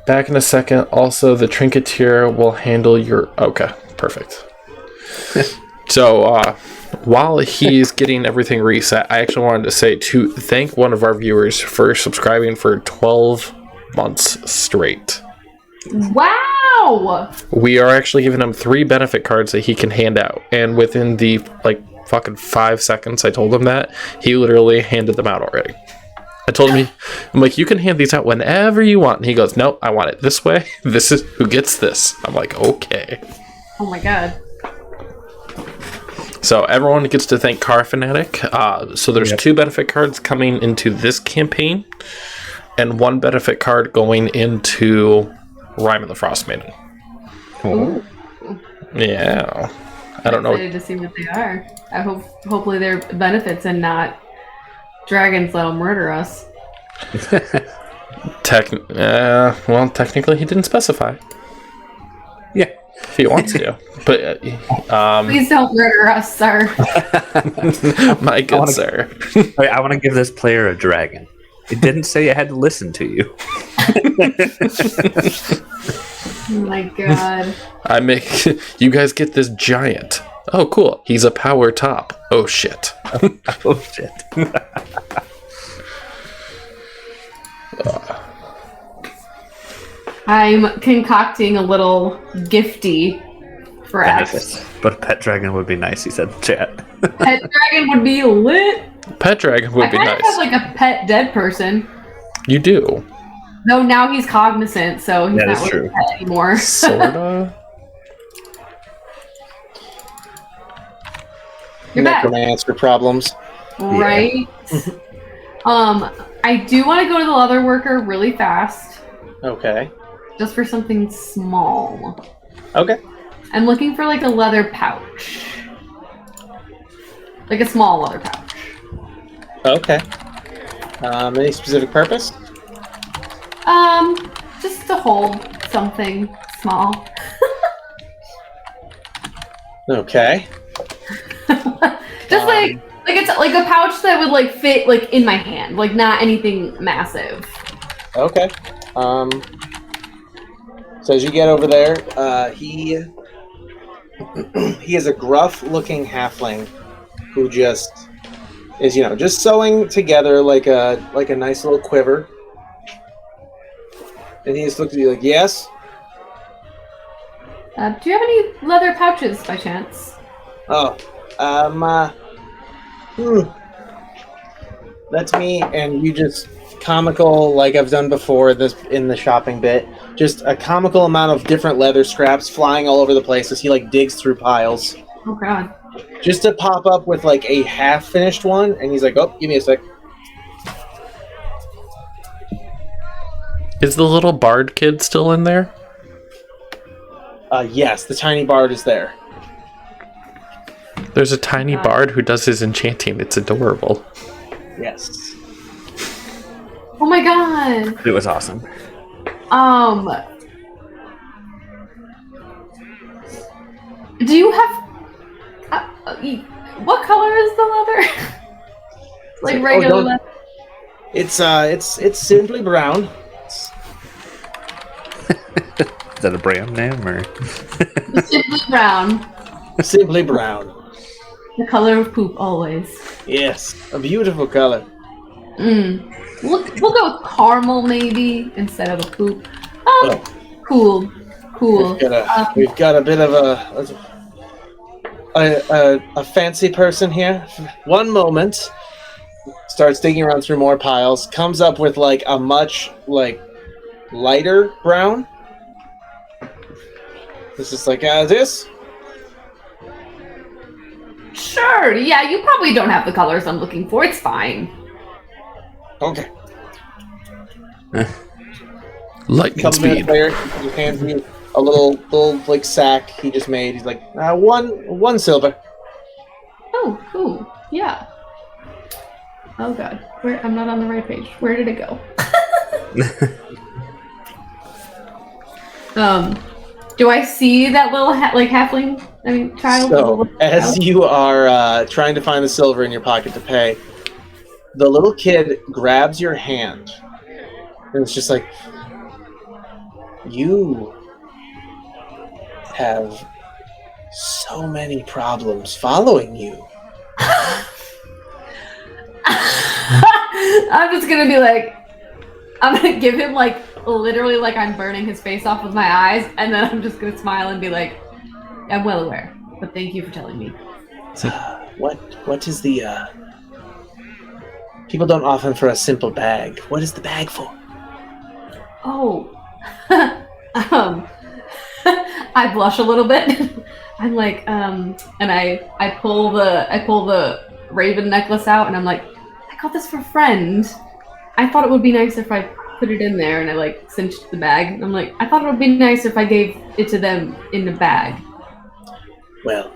Back in a second. Also, the trinketeer will handle your... Okay, perfect. So, while he's getting everything reset, I actually wanted to say to thank one of our viewers for subscribing for 12 months straight. Wow! We are actually giving him 3 benefit cards that he can hand out. And within the, fucking 5 seconds I told him that, he literally handed them out already. I told him, I'm like, you can hand these out whenever you want. And he goes, nope, I want it this way. This is who gets this. I'm like, okay. Oh my god. So everyone gets to thank Car Fanatic. So there's 2 benefit cards coming into this campaign, and 1 benefit card going into Rime of the Frost Maiden. Ooh. Yeah. I don't know. I'm excited to see what they are. I hopefully they're benefits and not dragons that'll murder us. Technically he didn't specify. Yeah. If he wants to. But Please don't murder us, sir. my good sir. I want to give this player a dragon. It didn't say I had to listen to you. Oh my god. I make you guys get this giant. Oh cool. He's a power top. Oh shit. Oh shit. I'm concocting a little gifty for Ash. Benefits. But a pet dragon would be nice, he said in chat. Pet dragon would be lit. Pet dragon would be I nice. kind of have like a pet dead person. You do. No, now he's cognizant, so he's That not is really true. a pet anymore. Sorta. You're back. Necromancer problems. Right? I do want to go to the leather worker really fast, Okay. just for something small. Okay. I'm looking for like a leather pouch. Like a small leather pouch. Okay. Any specific purpose? Just to hold something small. Okay. Just like it's like a pouch that would like fit like in my hand, like not anything massive. Okay. So as you get over there, he is a gruff-looking halfling who just is, just sewing together like a nice little quiver. And he just looks at you like, yes? Do you have any leather pouches by chance? Oh, that's me, and you just comical, like I've done before this in the shopping bit, just a comical amount of different leather scraps flying all over the place as he like digs through piles. Oh god. Just to pop up with like a half-finished one, and he's like, oh, give me a sec. Is the little bard kid still in there? Yes, the tiny bard is there. There's a tiny bard who does his enchanting. It's adorable. Yes. Oh my god. It was awesome. Do you have what color is the leather? Like regular leather? It's simply brown. Is that a brand name or? Simply brown. Simply brown. The color of poop always. Yes, a beautiful color. We'll go with caramel maybe instead of a poop. Cool. We've got a bit of a fancy person here. One moment, starts digging around through more piles, comes up with like a much like lighter brown. This is like this. Sure. Yeah, you probably don't have the colors I'm looking for. It's fine. Okay. Lightning Comes in speed. there, he hands me a little like sack he just made. He's like, one silver. Oh, cool. Yeah. Oh god. I'm not on the right page. Where did it go? Do I see that little halfling? I mean, child. So, as you are trying to find the silver in your pocket to pay, the little kid grabs your hand, and it's just like, you have so many problems following you. I'm just gonna be like, I'm gonna give him like literally like I'm burning his face off with my eyes, and then I'm just gonna smile and be like, I'm well aware, but thank you for telling me. What is the people don't often for a simple bag. What is the bag for? Oh. I blush a little bit. I'm like, and I pull the raven necklace out, and I'm like, I got this for a friend. I thought it would be nice if I put it in there, and I like cinched the bag. And I'm like, I thought it would be nice if I gave it to them in the bag. Well,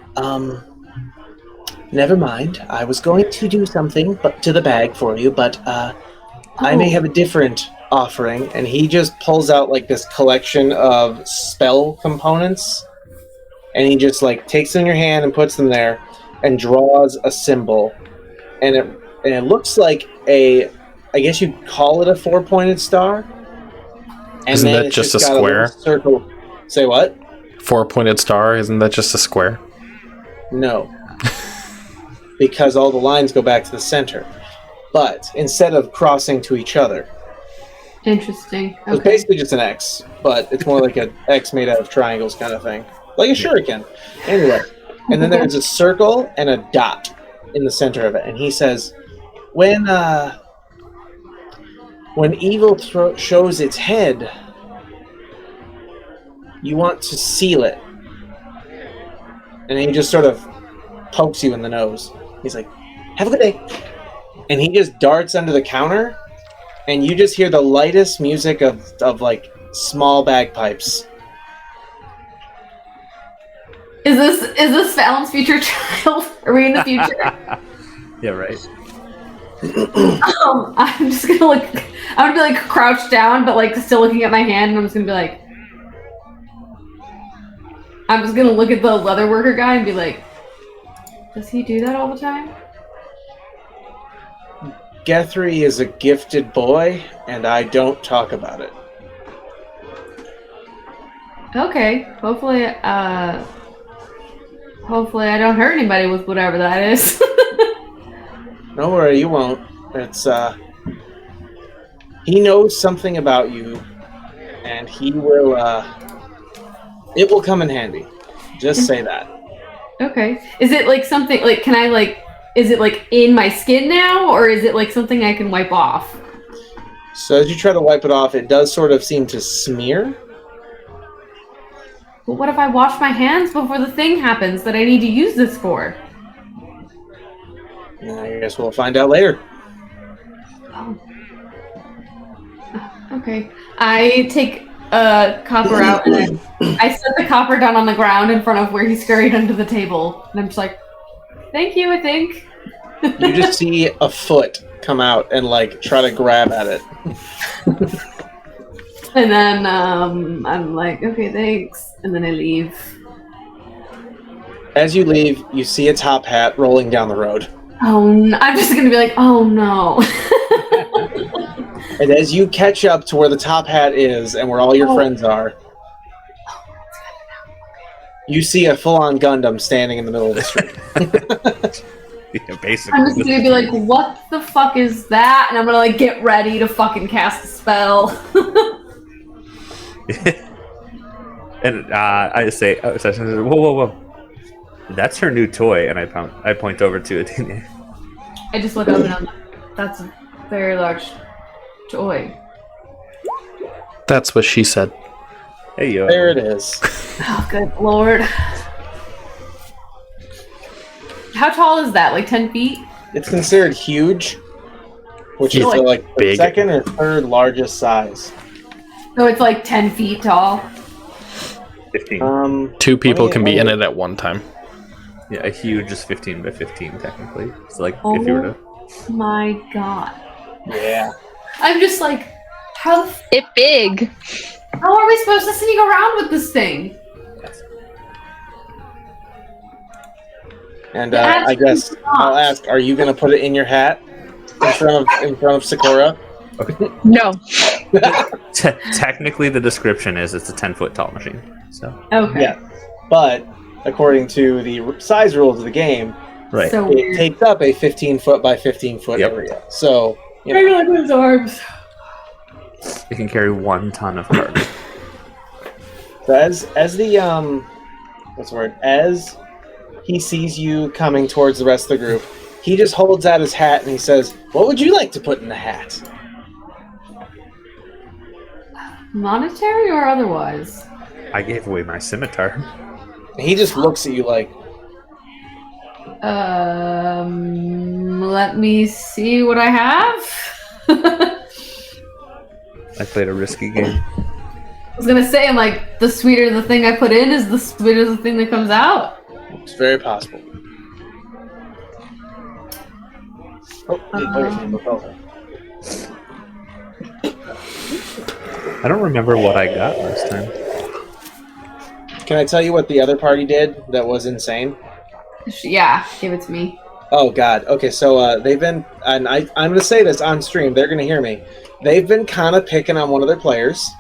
never mind. I was going to do something to the bag for you, but I may have a different offering. And he just pulls out like this collection of spell components, and he just like takes them in your hand and puts them there and draws a symbol, and it looks like I guess you'd call it a 4-pointed star. And Isn't then that it's just a got square? little circle. Say what? 4-pointed star, isn't that just a square? No. Because all the lines go back to the center. But instead of crossing to each other. Interesting. It's basically just an X, but it's more like an X made out of triangles kind of thing. Like a shuriken. Anyway. And then there's a circle and a dot in the center of it. And he says, when evil shows its head, you want to seal it. And he just sort of pokes you in the nose. He's like, have a good day. And he just darts under the counter, and you just hear the lightest music of like small bagpipes. Is this Fallon's future child? Are we in the future? Yeah, right. I'm just gonna look. I'm gonna be like crouched down, but like still looking at my hand, and I'm just gonna be like. I'm just gonna look at the leather worker guy and be like, does he do that all the time? Guthrie is a gifted boy, and I don't talk about it. Okay, hopefully I don't hurt anybody with whatever that is. Don't worry, you won't. It's, he knows something about you, and he will, it will come in handy. Just say that. Okay. Is it like something, like, can I, like, is it like in my skin now, or is it like something I can wipe off? So as you try to wipe it off, it does sort of seem to smear. Well, what if I wash my hands before the thing happens that I need to use this for? I guess we'll find out later. Oh. Okay. I take a copper out and I set the copper down on the ground in front of where he scurried under the table. And I'm just like, thank you, I think. You just see a foot come out and, like, try to grab at it. And then I'm like, okay, thanks. And then I leave. As you leave, you see a top hat rolling down the road. Oh, no. I'm just going to be like, oh, no. And as you catch up to where the top hat is and where all your friends are, you see a full-on Gundam standing in the middle of the street. Yeah, basically. I'm just going to be like, what the fuck is that? And I'm going to, like, get ready to fucking cast a spell. And I just say, whoa. That's her new toy. And I point over to it. I just look up and I'm like, that's a very large toy. That's what she said. Hey, yo. There it is. Oh, good lord. How tall is that? Like 10 feet? It's considered huge, which is Like like the big. second or third largest size. So it's like 10 feet tall. 15. Two people can be in it. it at one time. Yeah, a huge is 15 by 15, technically. So, like, Oh if you were to... my god. Yeah. I'm just like, how It big. are we supposed to sneak around with this thing? And I guess I'll ask: are you going to put it in your hat in front of Sakura? No. Technically, the description is it's a 10-foot tall machine. So Okay. Yeah. But according to the size rules of the game, right. So it weird. takes up a 15-foot by 15-foot Yep. area. So you I know, like his arms. It can carry 1 ton of cargo. so as the what's the word? As he sees you coming towards the rest of the group, he just holds out his hat and he says, "What would you like to put in the hat?" Monetary or otherwise? I gave away my scimitar. And he just looks at you like, Let me see what I have. I played a risky game. I was gonna say, I'm like, the sweeter the thing I put in is the sweeter the thing that comes out. it's very possible. Oh, didn't play your game with Elsa. I don't remember what I got last time. Can I tell you what the other party did that was insane? Yeah, give it to me. Oh God. Okay, so they've been, and I'm going to say this on stream. They're going to hear me. They've been kind of picking on one of their players,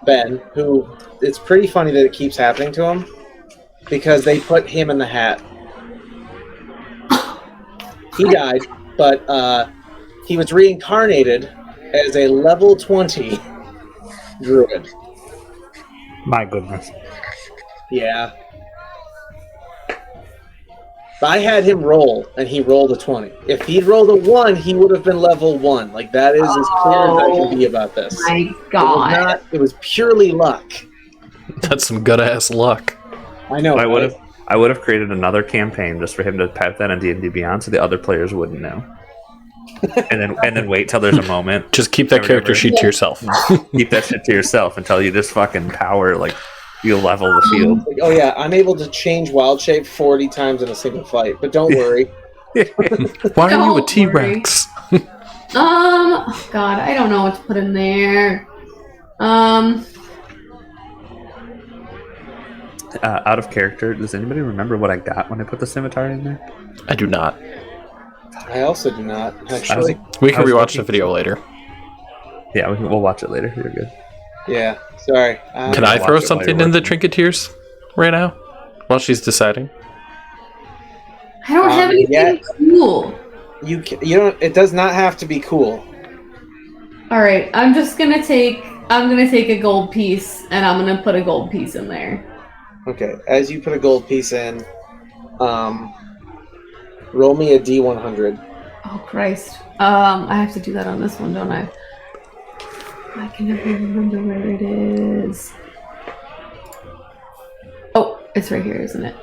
Ben, who it's pretty funny that it keeps happening to him because they put him in the hat. He died, but he was reincarnated as a level 20 druid. My goodness. Yeah. But I had him roll, and he rolled a 20. If he'd rolled a 1, he would have been level 1. Like, that is as clear as I can be about this. My God. It was purely luck. That's some good ass luck. I know. I would right? have. I would have created another campaign just for him to pat that on D&D Beyond, so the other players wouldn't know. and then wait till there's a moment. Just keep that character sheet to yourself. Keep that shit to yourself until you just fucking power, like, you level the field. Like, oh, yeah, I'm able to change wild shape 40 times in a single fight. But don't worry. Why are you a Don't T-Rex? Oh God, I don't know what to put in there. Out of character, does anybody remember what I got when I put the scimitar in there? I do not. I also do not, actually. We can I was rewatch looking the video for- later. Yeah, we'll watch it later. You're good. Yeah, sorry. Can I watch throw it while something you're in the working. Trinketeers right now? While she's deciding? I don't have anything yeah. cool. You don't. It does not have to be cool. All right, I'm gonna take a gold piece and I'm gonna put a gold piece in there. Okay, as you put a gold piece in, roll me a D100. Oh Christ. I have to do that on this one, don't I? I can never remember where it is. Oh, it's right here, isn't it?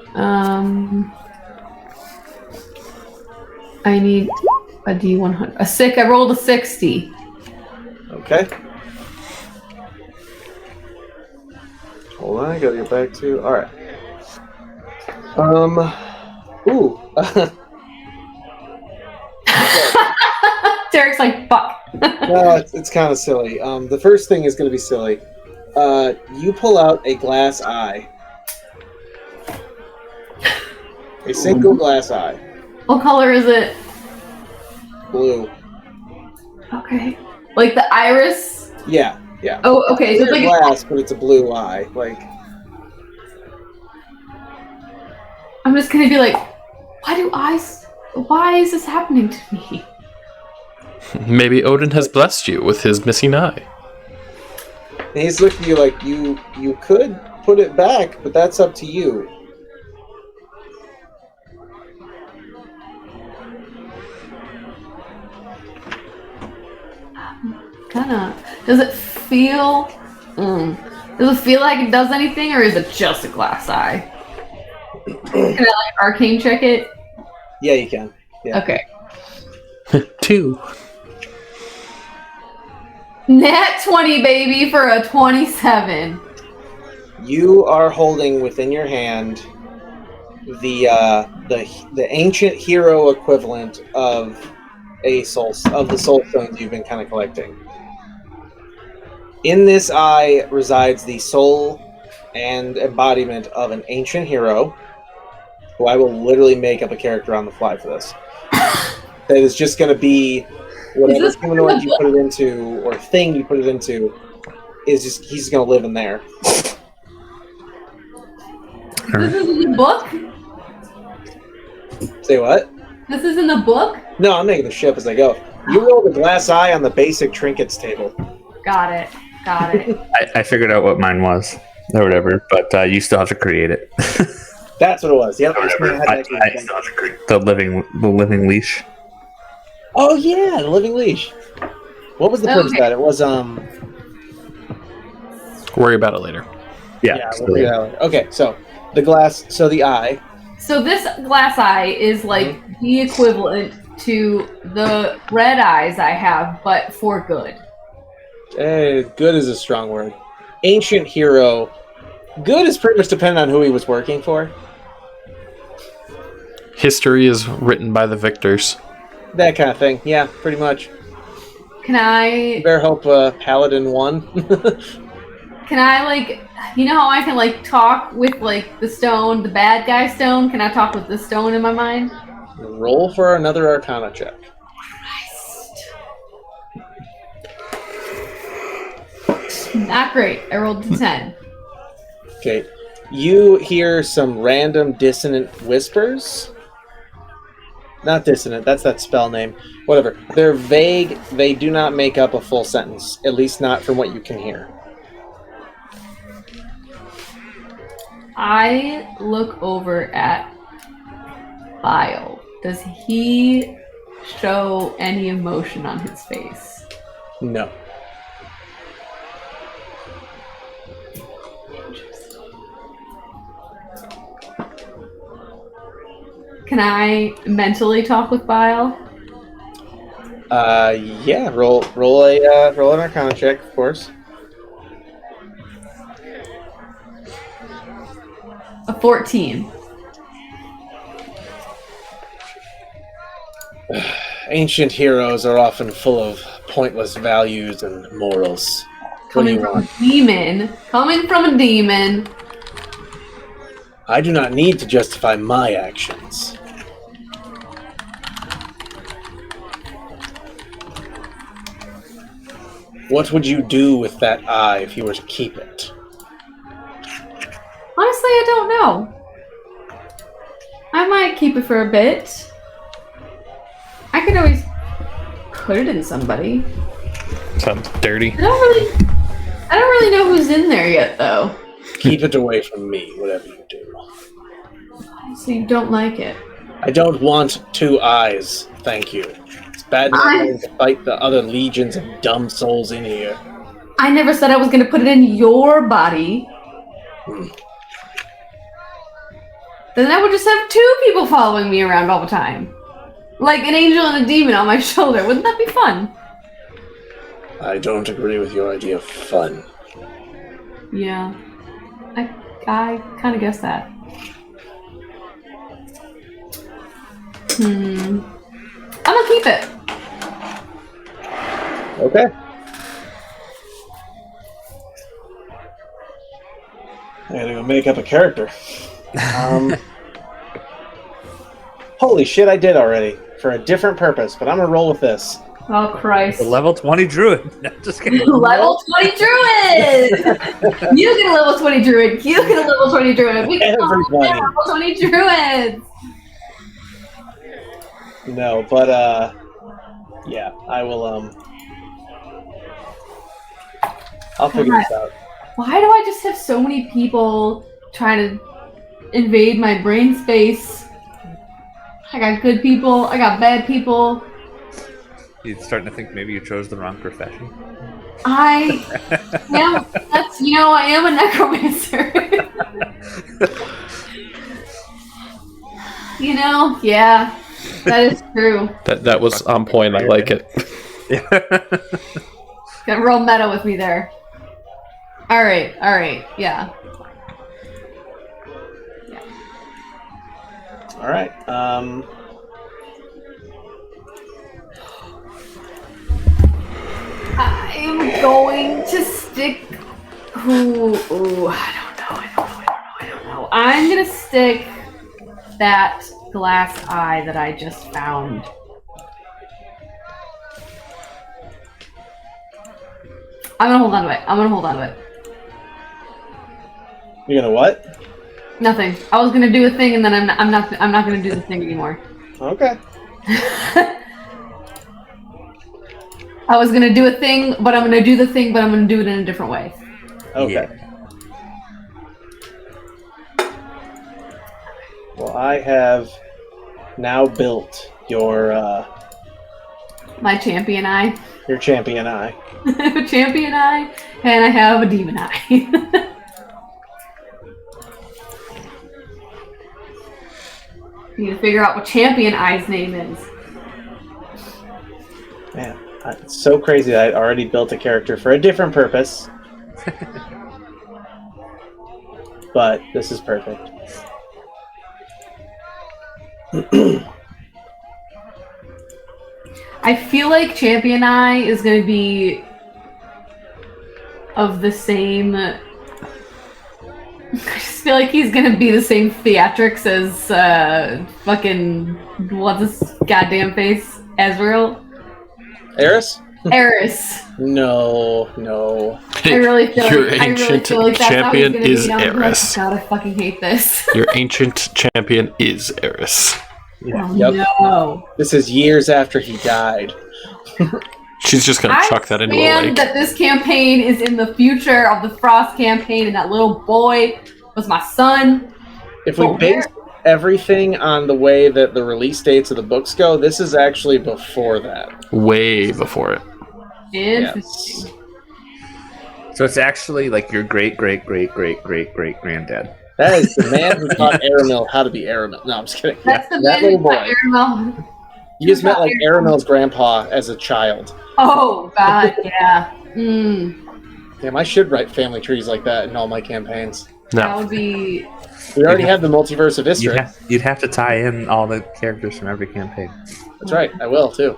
I need a D100. I rolled a 60. Okay. Hold on, I gotta get back to. All right. Ooh. Derek's like, fuck. No, it's kind of silly. The first thing is going to be silly. You pull out a glass eye. A single glass eye. What color is it? Blue. Okay. Like the iris? Yeah, yeah. Oh, okay. So it's Clear like glass, but it's a blue eye. Like, I'm just gonna be like, why is this happening to me? Maybe Odin has blessed you with his missing eye. and he's looking at you like you could put it back, but that's up to you. Kinda. Does it feel? Does it feel like it does anything, or is it just a glass eye? Can I like arcane check it? Yeah, you can. Yeah. Okay. 2. Nat 20, baby, for a 27. You are holding within your hand the ancient hero equivalent of the soul stones you've been kind of collecting. In this eye resides the soul and embodiment of an ancient hero, who I will literally make up a character on the fly for this. That is just going to be whatever humanoid you put it into or thing you put it into. He's going to live in there. This is in the book? Say what? This is in the book? No, I'm making the ship as I go. You roll the glass eye on the basic trinkets table. Got it. I figured out what mine was, or whatever, but you still have to create it. That's what it was. Yep. I still have to create the living leash. Oh yeah, the living leash. What was the purpose of that? It was Worry about it later. Yeah, we'll figure that out later. Okay, so the eye. So this glass eye is like the equivalent to the red eyes I have, but for good. Good is a strong word. Ancient hero. Good is pretty much dependent on who he was working for. History is written by the victors. That kind of thing. Yeah, pretty much. Can I Better hope Paladin won. Can I, like, you know how I can, like, talk with, like, the stone, the bad guy stone? Can I talk with the stone in my mind? Roll for another Arcana check. Not great. I rolled a 10. Okay. You hear some random dissonant whispers. Not dissonant, that's that spell name. Whatever. They're vague. They do not make up a full sentence. At least not from what you can hear. I look over at Bile. Does he show any emotion on his face? No. Can I mentally talk with Bile? Yeah. Roll an Arcana check, of course. A 14. Ancient heroes are often full of pointless values and morals. What do Coming you from want? a demon. Coming from a demon. I do not need to justify my actions. What would you do with that eye if you were to keep it? Honestly, I don't know. I might keep it for a bit. I could always put it in somebody. Sounds dirty. I don't really know who's in there yet, though. Keep it away from me, whatever you do. So you don't like it. I don't want two eyes, thank you. It's bad enough having to fight the other legions of dumb souls in here. I never said I was going to put it in your body. Then I would just have two people following me around all the time. Like an angel and a demon on my shoulder. Wouldn't that be fun? I don't agree with your idea of fun. Yeah. I kind of guess that. I'm gonna keep it. Okay. I gotta go make up a character. Holy shit, I did already. For a different purpose, but I'm gonna roll with this. Oh, Christ. The level 20 druid. No, just kidding. Level 20 druid! You get a level 20 druid. You get a level 20 druid. We can all Everybody. get level 20 druids. No, but yeah, I will I'll figure this out. Why do I just have so many people trying to invade my brain space? I got good people, I got bad people. You're starting to think maybe you chose the wrong profession. I am a necromancer. Yeah, that is true. That was on point. I like it. Got real meta with me there. All right, yeah. All right. I'm going to stick. I don't know. I'm gonna stick that glass eye that I just found. I'm gonna hold on to it. You're gonna what? Nothing. I was gonna do a thing, and then I'm not gonna do the thing anymore. Okay. I was gonna do a thing, but I'm gonna do the thing, but I'm gonna do it in a different way. Okay. Yeah. Well, I have now built your My champion eye. your champion eye. I have a champion eye, and I have a demon eye. Need to figure out what champion eye's name is. Man, it's so crazy that I'd already built a character for a different purpose. But this is perfect. I feel like champion eye is going to be of the same. I just feel like he's going to be the same theatrics as fucking what's his goddamn face, Azrael. Eris? Eris. No. I really feel Your like ancient that's champion how he's is gonna be. I'm like, Eris. God, I fucking hate this. Your ancient champion is Eris. Oh, Yep. no. This is years after he died. She's just gonna I chuck that into a stand lake. that this campaign is in the future of the Frost campaign, and that little boy was my son. If we But base everything on the way that the release dates of the books go, this is actually before that. Way before it. Interesting. So it's actually like your great granddad. That is the man who taught Aramil how to be Aramil. No, I'm just kidding. That's the that man little who got boy. Aramel. You just met like Aramil's grandpa as a child. Oh, God, yeah. Mm. Damn, I should write family trees like that in all my campaigns. That No. would be. We already have the multiverse of history. You'd have to tie in all the characters from every campaign. That's right. I will too.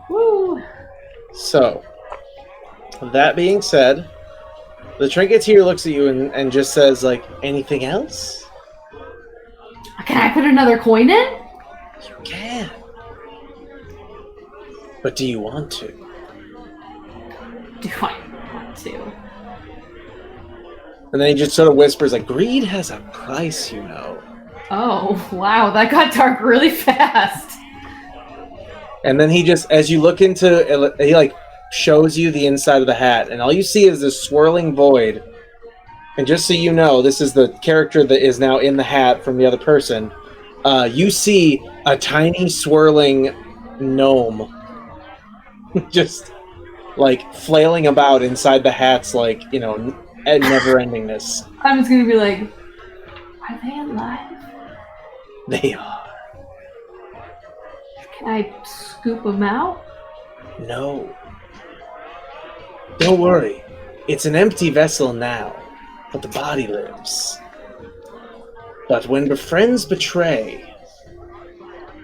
Woo! So, that being said, the Trinketeer looks at you and just says, like, anything else? Can I put another coin in? You can. But do you want to? Do I want to? And then he just sort of whispers, like, greed has a price, you know. Oh, wow, that got dark really fast. And then he just, as you look into, he like shows you the inside of the hat, and all you see is this swirling void. And just so you know, this is the character that is now in the hat from the other person. You see a tiny swirling gnome just like flailing about inside the hat's, like, you know, never-endingness. I'm just gonna be like, are they alive? They are. Can I scoop them out? No. Don't worry. It's an empty vessel now, but the body lives. But when friends betray,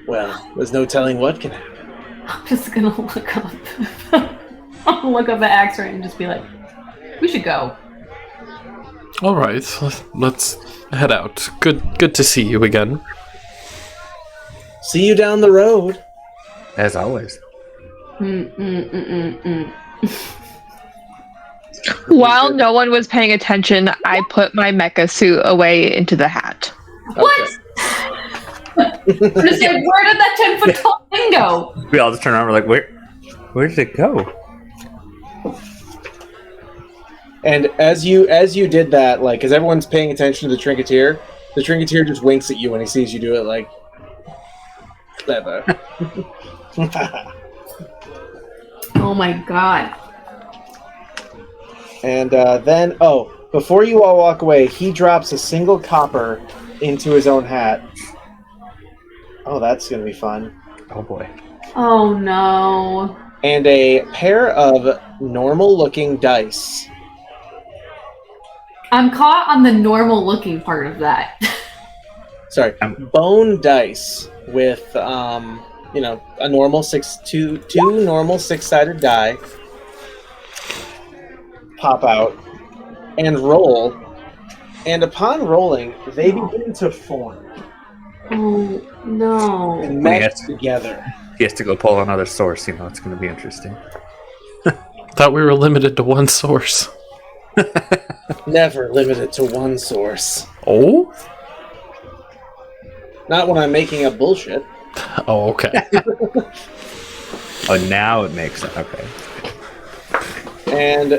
well, there's no telling what can happen. I'm just gonna look up. I'll look up the X-ray and just be like, we should go. All right, let's head out. Good to see you again. See you down the road. As always. While no one was paying attention, I put my mecha suit away into the hat. What? I'm just like, where did that 10-foot tall thing go? We all just turn around. We're like, where did it go? And as you did that, like, as everyone's paying attention to the Trinketeer just winks at you when he sees you do it, like, clever. Oh my god. And then, before you all walk away, he drops a single copper into his own hat. Oh, that's going to be fun. Oh boy. Oh no. And a pair of normal-looking dice. I'm caught on the normal looking part of that. Sorry, bone dice with, you know, a normal two normal six-sided die pop out and roll. And upon rolling, they begin to form Oh no. and mesh together. He has to go pull another source. You know, it's going to be interesting. Thought we were limited to one source. Never limited to one source. Oh? Not when I'm making up bullshit. Oh, okay. Oh, now it makes sense. Okay. And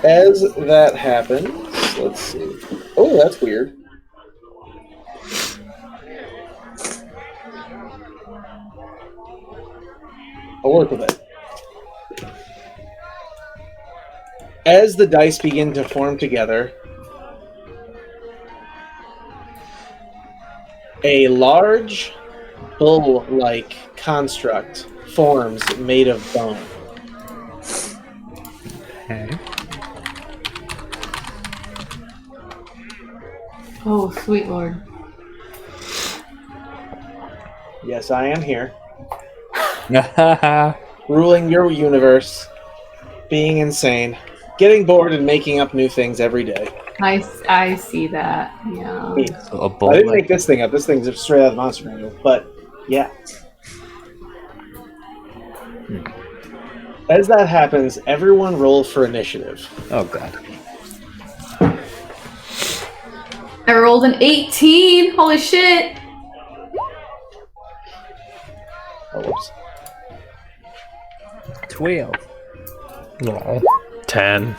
as that happens, let's see. Oh, that's weird. I'll work with it. As the dice begin to form together, a large bull-like construct forms made of bone. Okay. Oh, sweet lord. Yes, I am here. Ruling your universe. Being insane. Getting bored and making up new things every day. I see that. Yeah. So a I bull didn't make this thing up. This thing's straight out of the Monster Manual. But, yeah. As that happens, everyone roll for initiative. Oh god. I rolled an 18. Holy shit. Oh, whoops. 12. No. 10.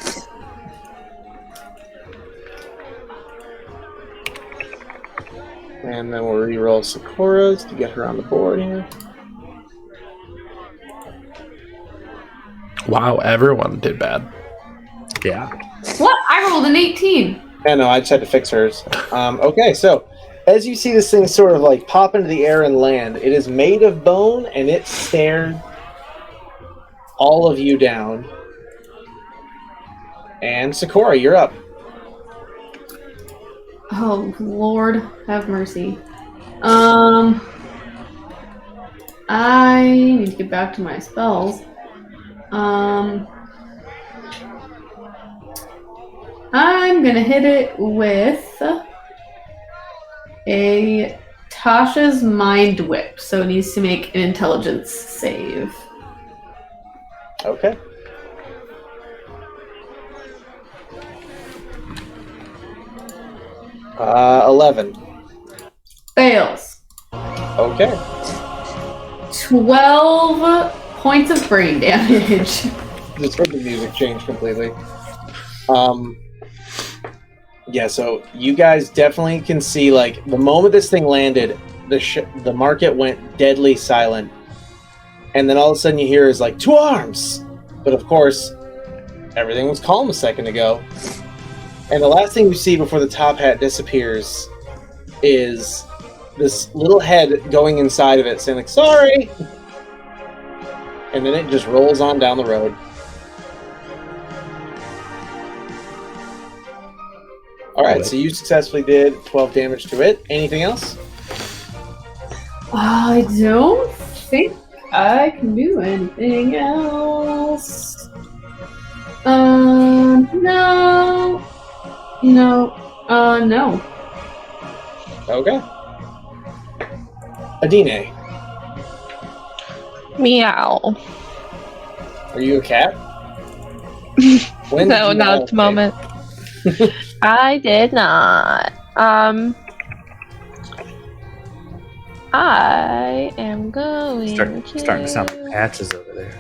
And then we'll re-roll Sakura's to get her on the board here. Wow, everyone did bad. Yeah. What? I rolled an 18. Yeah, no, I just had to fix hers. Okay, so as you see this thing sort of like pop into the air and land, it is made of bone and it stared all of you down. And Sakura, you're up. Oh, Lord, have mercy. I need to get back to my spells. I'm gonna hit it with a Tasha's Mind Whip, so it needs to make an intelligence save. Okay. Uh, 11. Fails. Okay. 12 points of brain damage. Just heard the music change completely. Yeah, so you guys definitely can see, like, the moment this thing landed, the market went deadly silent. And then all of a sudden you hear is like, to arms! But of course, everything was calm a second ago. And the last thing you see before the top hat disappears is this little head going inside of it saying like, sorry! And then it just rolls on down the road. Alright, so you successfully did 12 damage to it. Anything else? I don't think I can do anything else. No. No. Okay. Adine, Meow. are you a cat? When did No, you not at the moment. I did not. I am going Starting to sound like patches over there.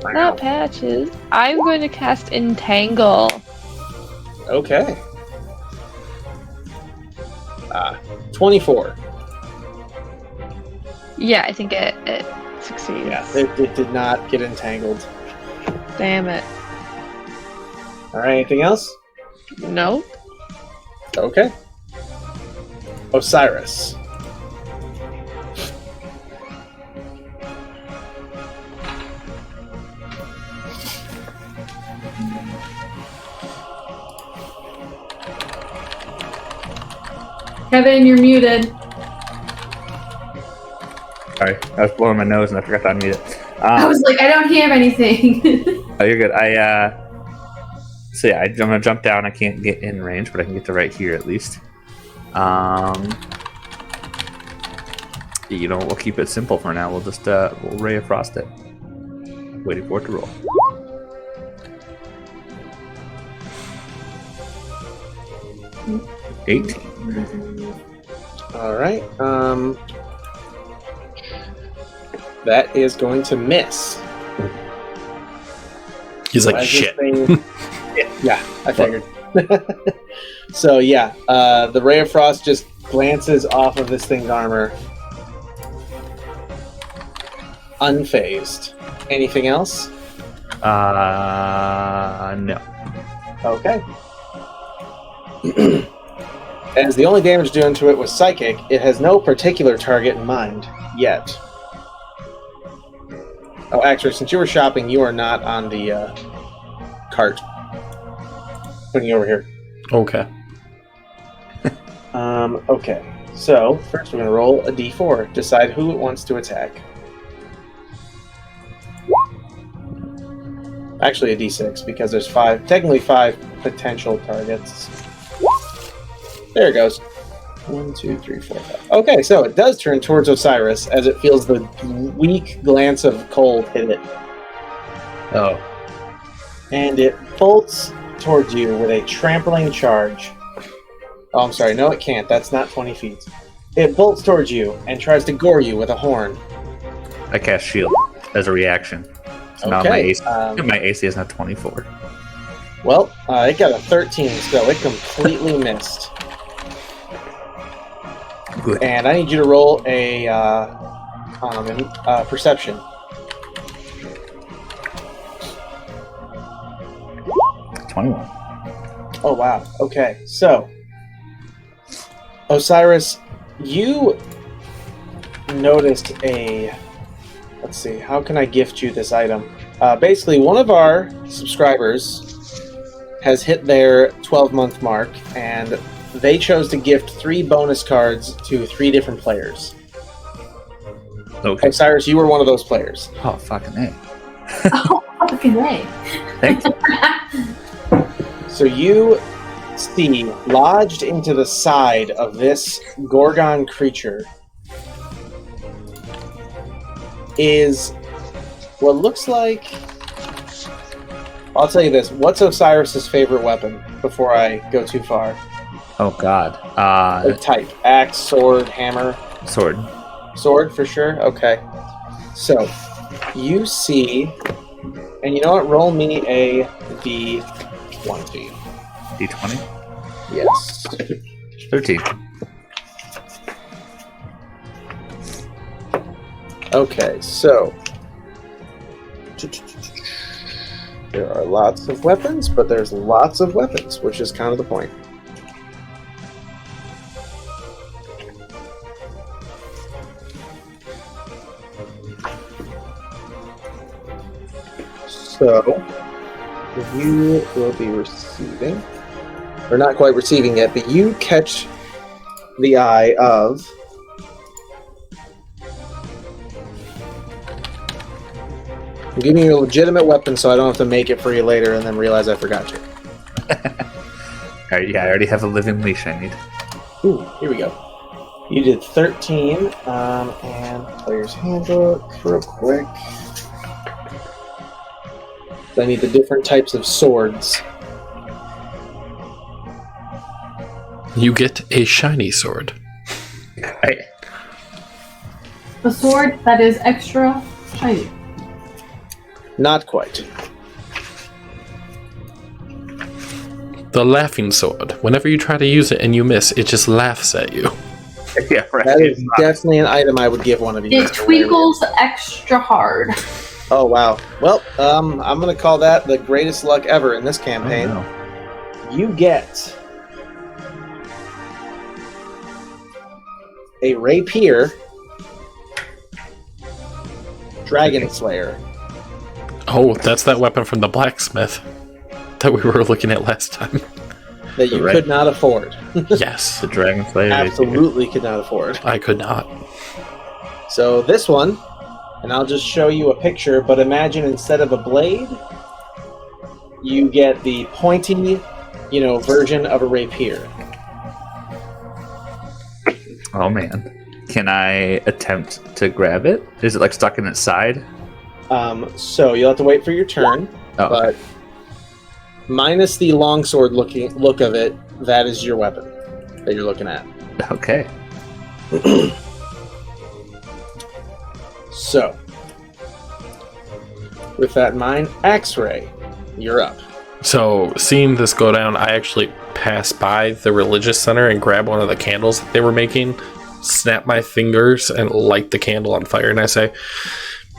Not patches. I'm going to cast Entangle. Okay. 24. Yeah, I think it succeeds. Yeah, it did not get entangled. Damn it. Alright, anything else? Nope. Okay. Osiris. Kevin, you're muted. Sorry, I was blowing my nose and I forgot to unmute it. I was like, I don't hear anything. Oh, you're good. So yeah, I'm gonna jump down. I can't get in range, but I can get to right here at least. You know, we'll keep it simple for now. We'll just we'll Ray of Frost it. Waiting for it to roll. $18. Alright, that is going to miss. He's like, As this shit. thing- yeah, I figured. So yeah, the Ray of Frost just glances off of this thing's armor. Unfazed. Anything else? No. Okay. As the only damage done to it was psychic, it has no particular target in mind yet. Oh, actually, since you were shopping, you are not on the cart. Putting you over here. Okay. Okay. So, first we're going to roll a d4. Decide who it wants to attack. Actually, a d6, because there's technically five potential targets. There it goes. 1, 2, 3, 4, 5. Okay, so it does turn towards Osiris as it feels the weak glance of cold hit it. Oh. And it bolts towards you with a trampling charge. Oh, I'm sorry. No, it can't. That's not 20 feet. It bolts towards you and tries to gore you with a horn. I cast Shield as a reaction. So now Okay, my AC is not 24. Well, it got a 13, so it completely missed. Good. And I need you to roll a perception. $21. Oh, wow. Okay, so Osiris, you noticed a... Let's see, how can I gift you this item? Basically, one of our subscribers has hit their 12-month mark, and they chose to gift 3 bonus cards to 3 different players. Okay. Osiris, you were one of those players. Oh, fucking A. Oh, fucking A. Thank you. So you see, lodged into the side of this Gorgon creature is what looks like... I'll tell you this. What's Osiris's favorite weapon before I go too far? Oh, God. What type? Axe, sword, hammer? Sword. Sword, for sure? Okay. So, you see... And you know what? Roll me a D20. D20? Yes. 13. Okay, so... There are lots of weapons, but there's lots of weapons, which is kind of the point. So, you will be receiving, or not quite receiving yet, but you catch the eye of... I'm giving you a legitimate weapon so I don't have to make it for you later and then realize I forgot you. Alright, yeah, I already have a living leash I need. Ooh, here we go. You did 13, and player's handbook real quick. I need the different types of swords. You get a shiny sword. Right. A sword that is extra shiny. Not quite. The laughing sword. Whenever you try to use it and you miss, it just laughs at you. Yeah, right. That is definitely an item I would give one of you. It twinkles extra hard. Oh, wow. Well, I'm going to call that the greatest luck ever in this campaign. Oh, no. You get a rapier dragon slayer. Oh, that's that weapon from the blacksmith that we were looking at last time. That you Right. could not afford. Yes, The Dragon Slayer. Absolutely could not afford. I could not. So this one, and I'll just show you a picture, but imagine instead of a blade, you get the pointy, version of a rapier. Oh, man. Can I attempt to grab it? Is it, like, stuck in its side? So you'll have to wait for your turn, Oh, but minus the longsword look of it, that is your weapon that you're looking at. okay. So, with that in mind, X-Ray, you're up. So, seeing this go down, I actually pass by the religious center and grab one of the candles that they were making, snap my fingers, and light the candle on fire. And I say,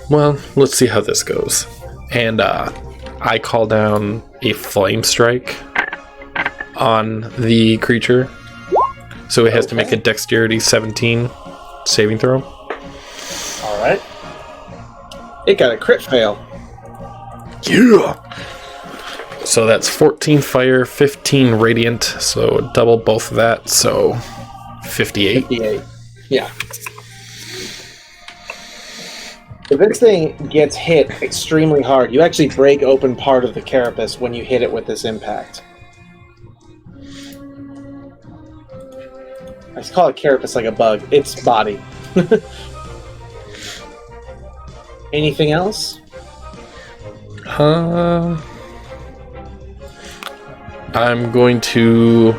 well, let's see how this goes. And I call down a flame strike on the creature. So it has to make a dexterity 17 saving throw. All right. It got a crit fail. Yeah! So that's 14 fire, 15 radiant, so double both of that, so 58. 58. Yeah. If this thing gets hit extremely hard, you actually break open part of the carapace when you hit it with this impact. I just call it carapace like a bug. It's body. Anything else? I'm going to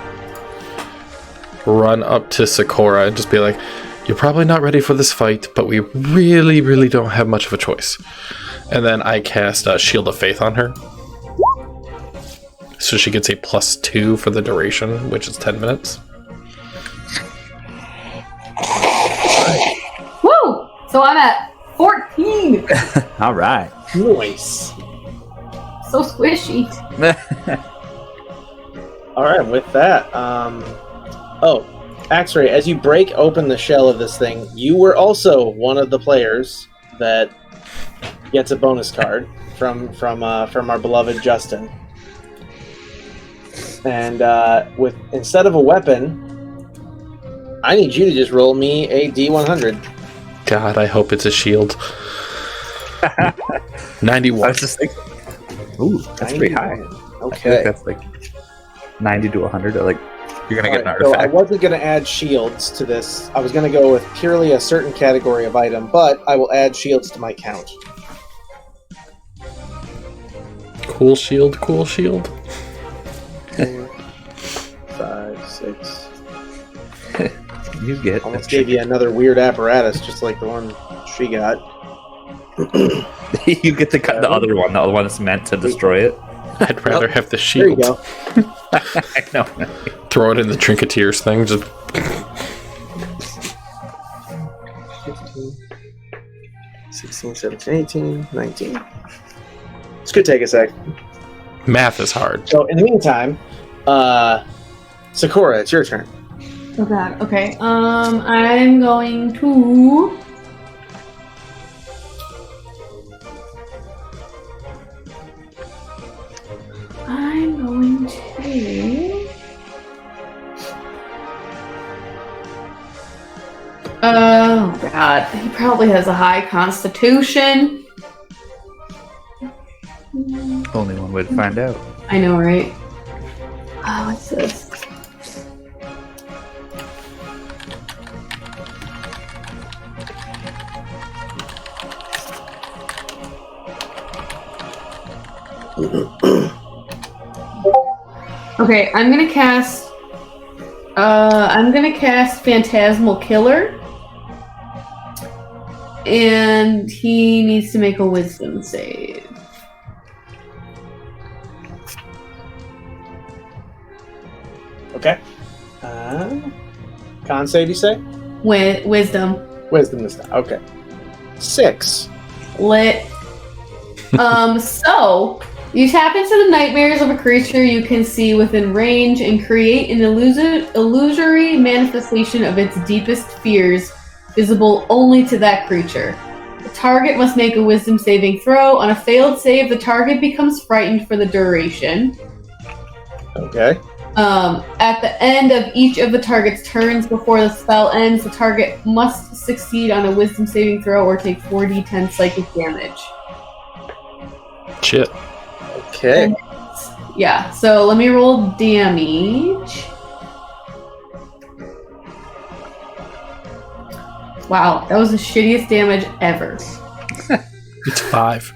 run up to Sakura and just be like, you're probably not ready for this fight, but we really, really don't have much of a choice. And then I cast Shield of Faith on her. So she gets a +2 for the duration, which is 10 minutes. Woo! So I'm at 14. All right. Nice. So squishy. All right, with that, X-Ray, as you break open the shell of this thing, you were also one of the players that gets a bonus card from our beloved Justin. And with instead of a weapon, I need you to just roll me a D100. God, I hope it's a shield. 91. I was just thinking, ooh, that's pretty high. I think Okay. that's like 90 to 100. Like, you're going to get an So I artifact. wasn't going to add shields to this. I was going to go with purely a certain category of item, but I will add shields to my count. Cool shield, cool shield. 4, 5, 6. You get Almost gave you another weird apparatus, just like the one she got. You get to cut the other one that's meant to destroy it. I'd rather have the There you shield. go. I know. Throw it in the Trinketeers thing. Just 15, 16, 17, 18, 19. This could take a sec. math is hard. So in the meantime, Sakura, it's your turn. Oh god. Okay. I'm going to. I'm going to. Oh god. He probably has a high constitution. Only one way to find out. I know, right? Oh, what's this? Okay, I'm gonna cast Phantasmal Killer. And he needs to make a wisdom save. Okay. Con save, you say? Wisdom. Wisdom this time. Okay. 6. Lit. So you tap into the nightmares of a creature you can see within range and create an illusory manifestation of its deepest fears, visible only to that creature. The target must make a wisdom saving throw. On a failed save, the target becomes frightened for the duration. Okay. At the end of each of the target's turns before the spell ends, the target must succeed on a wisdom saving throw or take 4d10 psychic damage. Shit. Okay. Yeah, so let me roll damage. Wow, that was the shittiest damage ever. It's 5.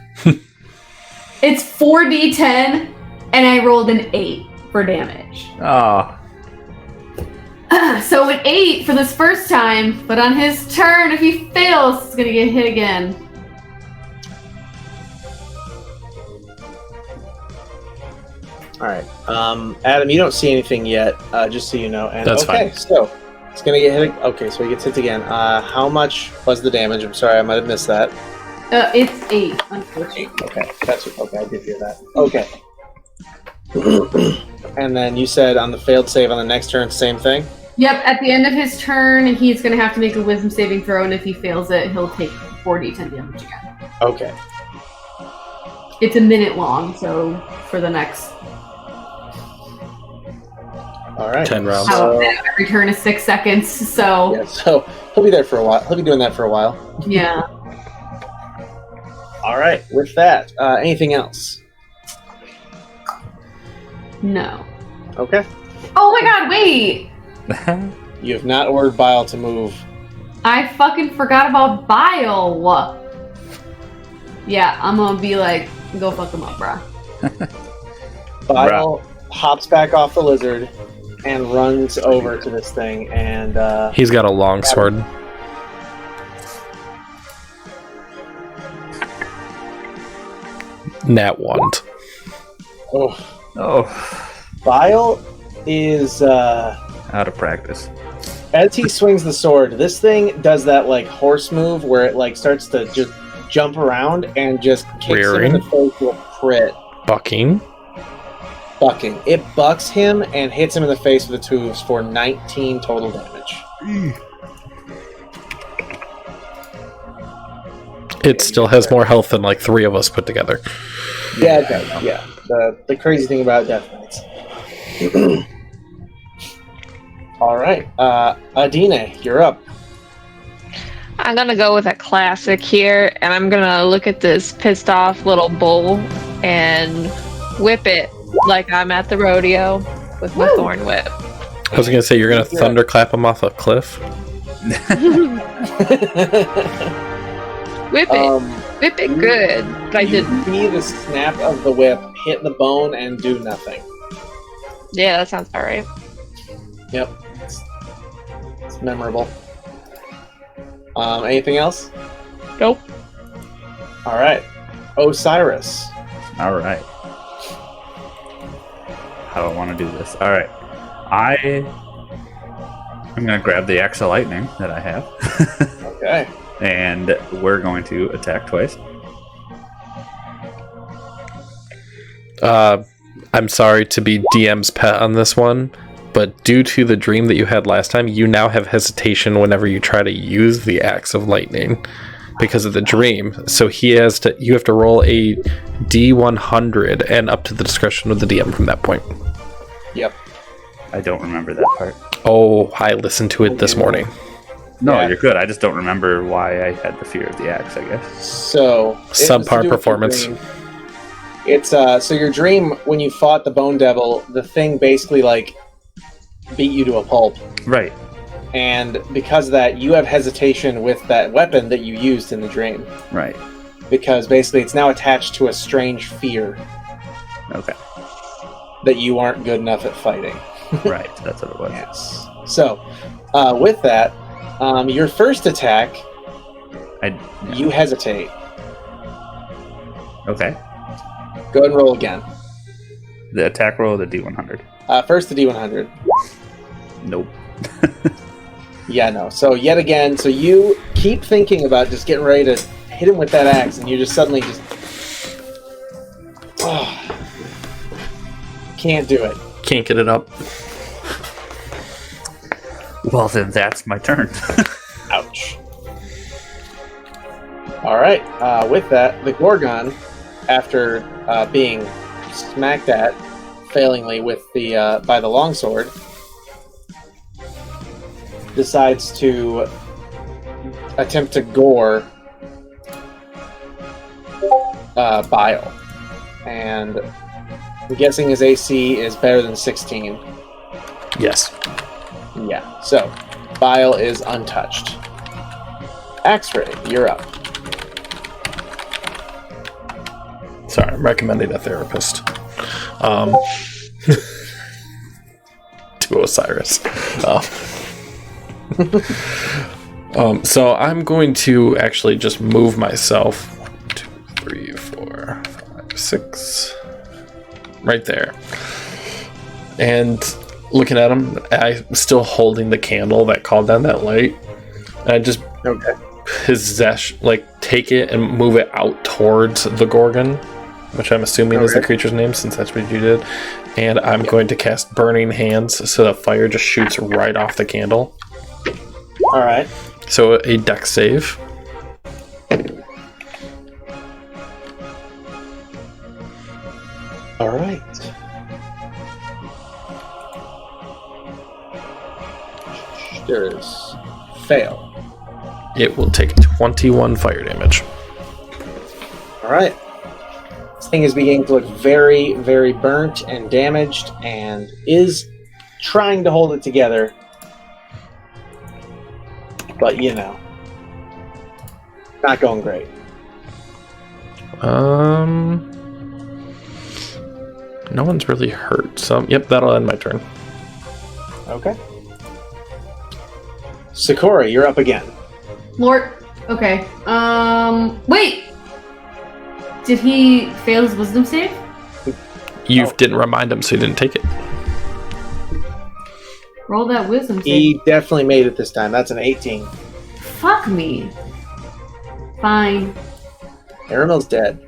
It's 4d10, and I rolled an 8 for damage. Oh, So an 8 for this first time, but on his turn, if he fails, he's gonna get hit again. All right. Adam, you don't see anything yet, just so you know. And That's okay, fine. so it's gonna get hit. Okay, so he gets hit again. How much was the damage? I'm sorry, I might have missed that. It's 8, unfortunately. Okay, that's okay. I did hear that. Okay. And then you said on the failed save on the next turn, same thing. Yep, at the end of his turn, he's gonna have to make a wisdom saving throw, and if he fails it, he'll take 4d10 damage again. Okay. It's a minute long, so for the next All right. 10 rounds. So, every turn is 6 seconds, so yeah, so he'll be there for a while. He'll be doing that for a while. yeah. All right. With that, anything else? No. Okay. Oh my god, wait! You have not ordered Bile to move. I fucking forgot about Bile! Yeah, I'm gonna be like, go fuck him up, bruh. Bile hops back off the lizard and runs over to this thing, and He's got a long sword. Nat 1. oh, Bile is out of practice. as he swings the sword, this thing does that like horse move where it like starts to just jump around and just kicks him in the face with a crit. Bucking. Bucking. It bucks him and hits him in the face with the tubes for 19 total damage. It still has more health than like 3 of us put together. Yeah, it does. Yeah. The crazy thing about Death Knights. All right. Adine, you're up. I'm gonna go with a classic here, and I'm gonna look at this pissed off little bull and whip it like I'm at the rodeo with my thorn whip. I was gonna say you're gonna thunderclap him off a cliff. Whip it. Whip it good. But I You didn't. see the snap of the whip hit the bone and do nothing. Yeah, that sounds alright. Yep. It's memorable. Anything else? Nope. All right. Osiris. All right. How do I want to do this? All right. I'm going to grab the axe of lightning that I have. Okay. And we're going to attack twice. I'm sorry to be DM's pet on this one, but due to the dream that you had last time, you now have hesitation whenever you try to use the axe of lightning because of the dream. So you have to roll a D100 and up to the discretion of the DM from that point. Yep. I don't remember that part. Oh, I listened to it this morning. No, Yeah. you're good. I just don't remember why I had the fear of the axe, I guess. So it was to Subpar do with your performance. dream. It's so your dream when you fought the Bone Devil, the thing basically like beat you to a pulp, Right. and because of that, you have hesitation with that weapon that you used in the dream Right. because basically it's now attached to a strange fear Okay. that you aren't good enough at fighting. Right. That's what it was. Yes. So with that, your first attack, you hesitate. Okay. Go ahead and roll again. The attack roll, the D100. First the D100. Nope. Yeah, no. So yet again, so you keep thinking about just getting ready to hit him with that axe, and you just suddenly just can't do it. Can't get it up. Well, then that's my turn. Ouch. All right. With that, the Gorgon, after being smacked at failingly with the by the longsword, decides to attempt to gore Bile, and I'm guessing his AC is better than 16. Yes. Yeah. So Bile is untouched. Axray, you're up. Sorry, I'm recommending a therapist. To Osiris. So I'm going to actually just move myself 1, 2, 3, 4, 5, 6 right there. And looking at him, I'm still holding the candle that called down that light. And I just possess, take it and move it out towards the Gorgon, which I'm assuming is the creature's name since that's what you did. And I'm going to cast Burning Hands so the fire just shoots right off the candle. All right. So a dex save. All right. There is fail. It will take 21 fire damage. All right. This thing is beginning to look very, very burnt and damaged, and is trying to hold it together. But not going great. No one's really hurt. So, yep, that'll end my turn. Okay. Sakura, you're up again. Lord. Okay. Wait. Did he fail his wisdom save? You didn't remind him, so he didn't take it. Roll that wisdom save. He definitely made it this time. That's an 18. Fuck me. Fine. Aramel's dead.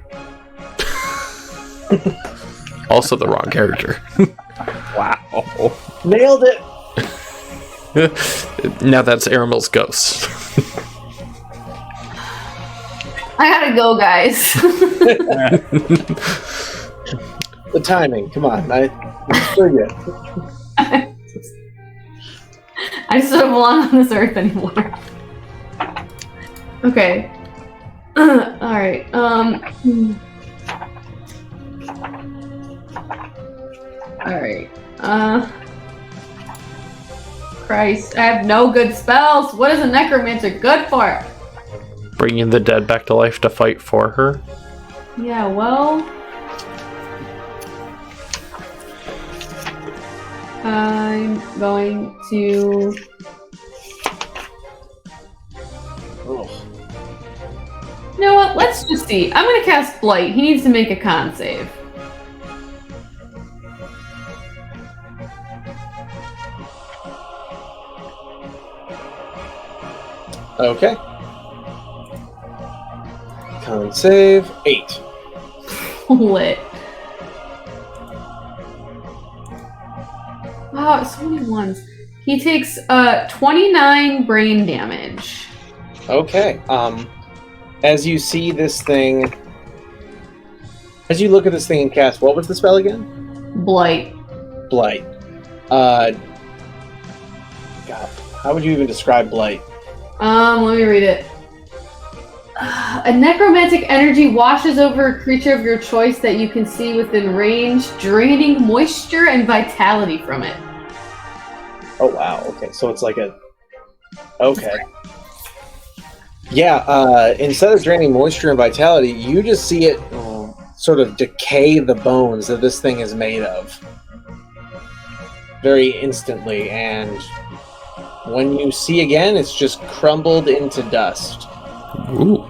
Also the wrong character. Wow. Nailed it! Now that's Aramel's ghost. I gotta go, guys. The timing. Come on. Pretty good. I just don't belong on this earth anymore. Okay. Alright, Alright, Christ, I have no good spells! What is a necromancer good for? Bringing the dead back to life to fight for her. Yeah, well... I'm going to... Oh. You know what? Let's just see. I'm gonna cast Blight. He needs to make a con save. Okay. Con save 8. Lit. Wow, so many ones. He takes 29 brain damage. Okay. As you see this thing, as you look at this thing and cast, what was the spell again? Blight. Blight. God, how would you even describe Blight? Let me read it. A necromantic energy washes over a creature of your choice that you can see within range, draining moisture and vitality from it. Oh wow. Okay, so it's like a. Okay. Yeah. Instead of draining moisture and vitality, you just see it sort of decay the bones that this thing is made of very instantly, and when you see again, it's just crumbled into dust. Ooh.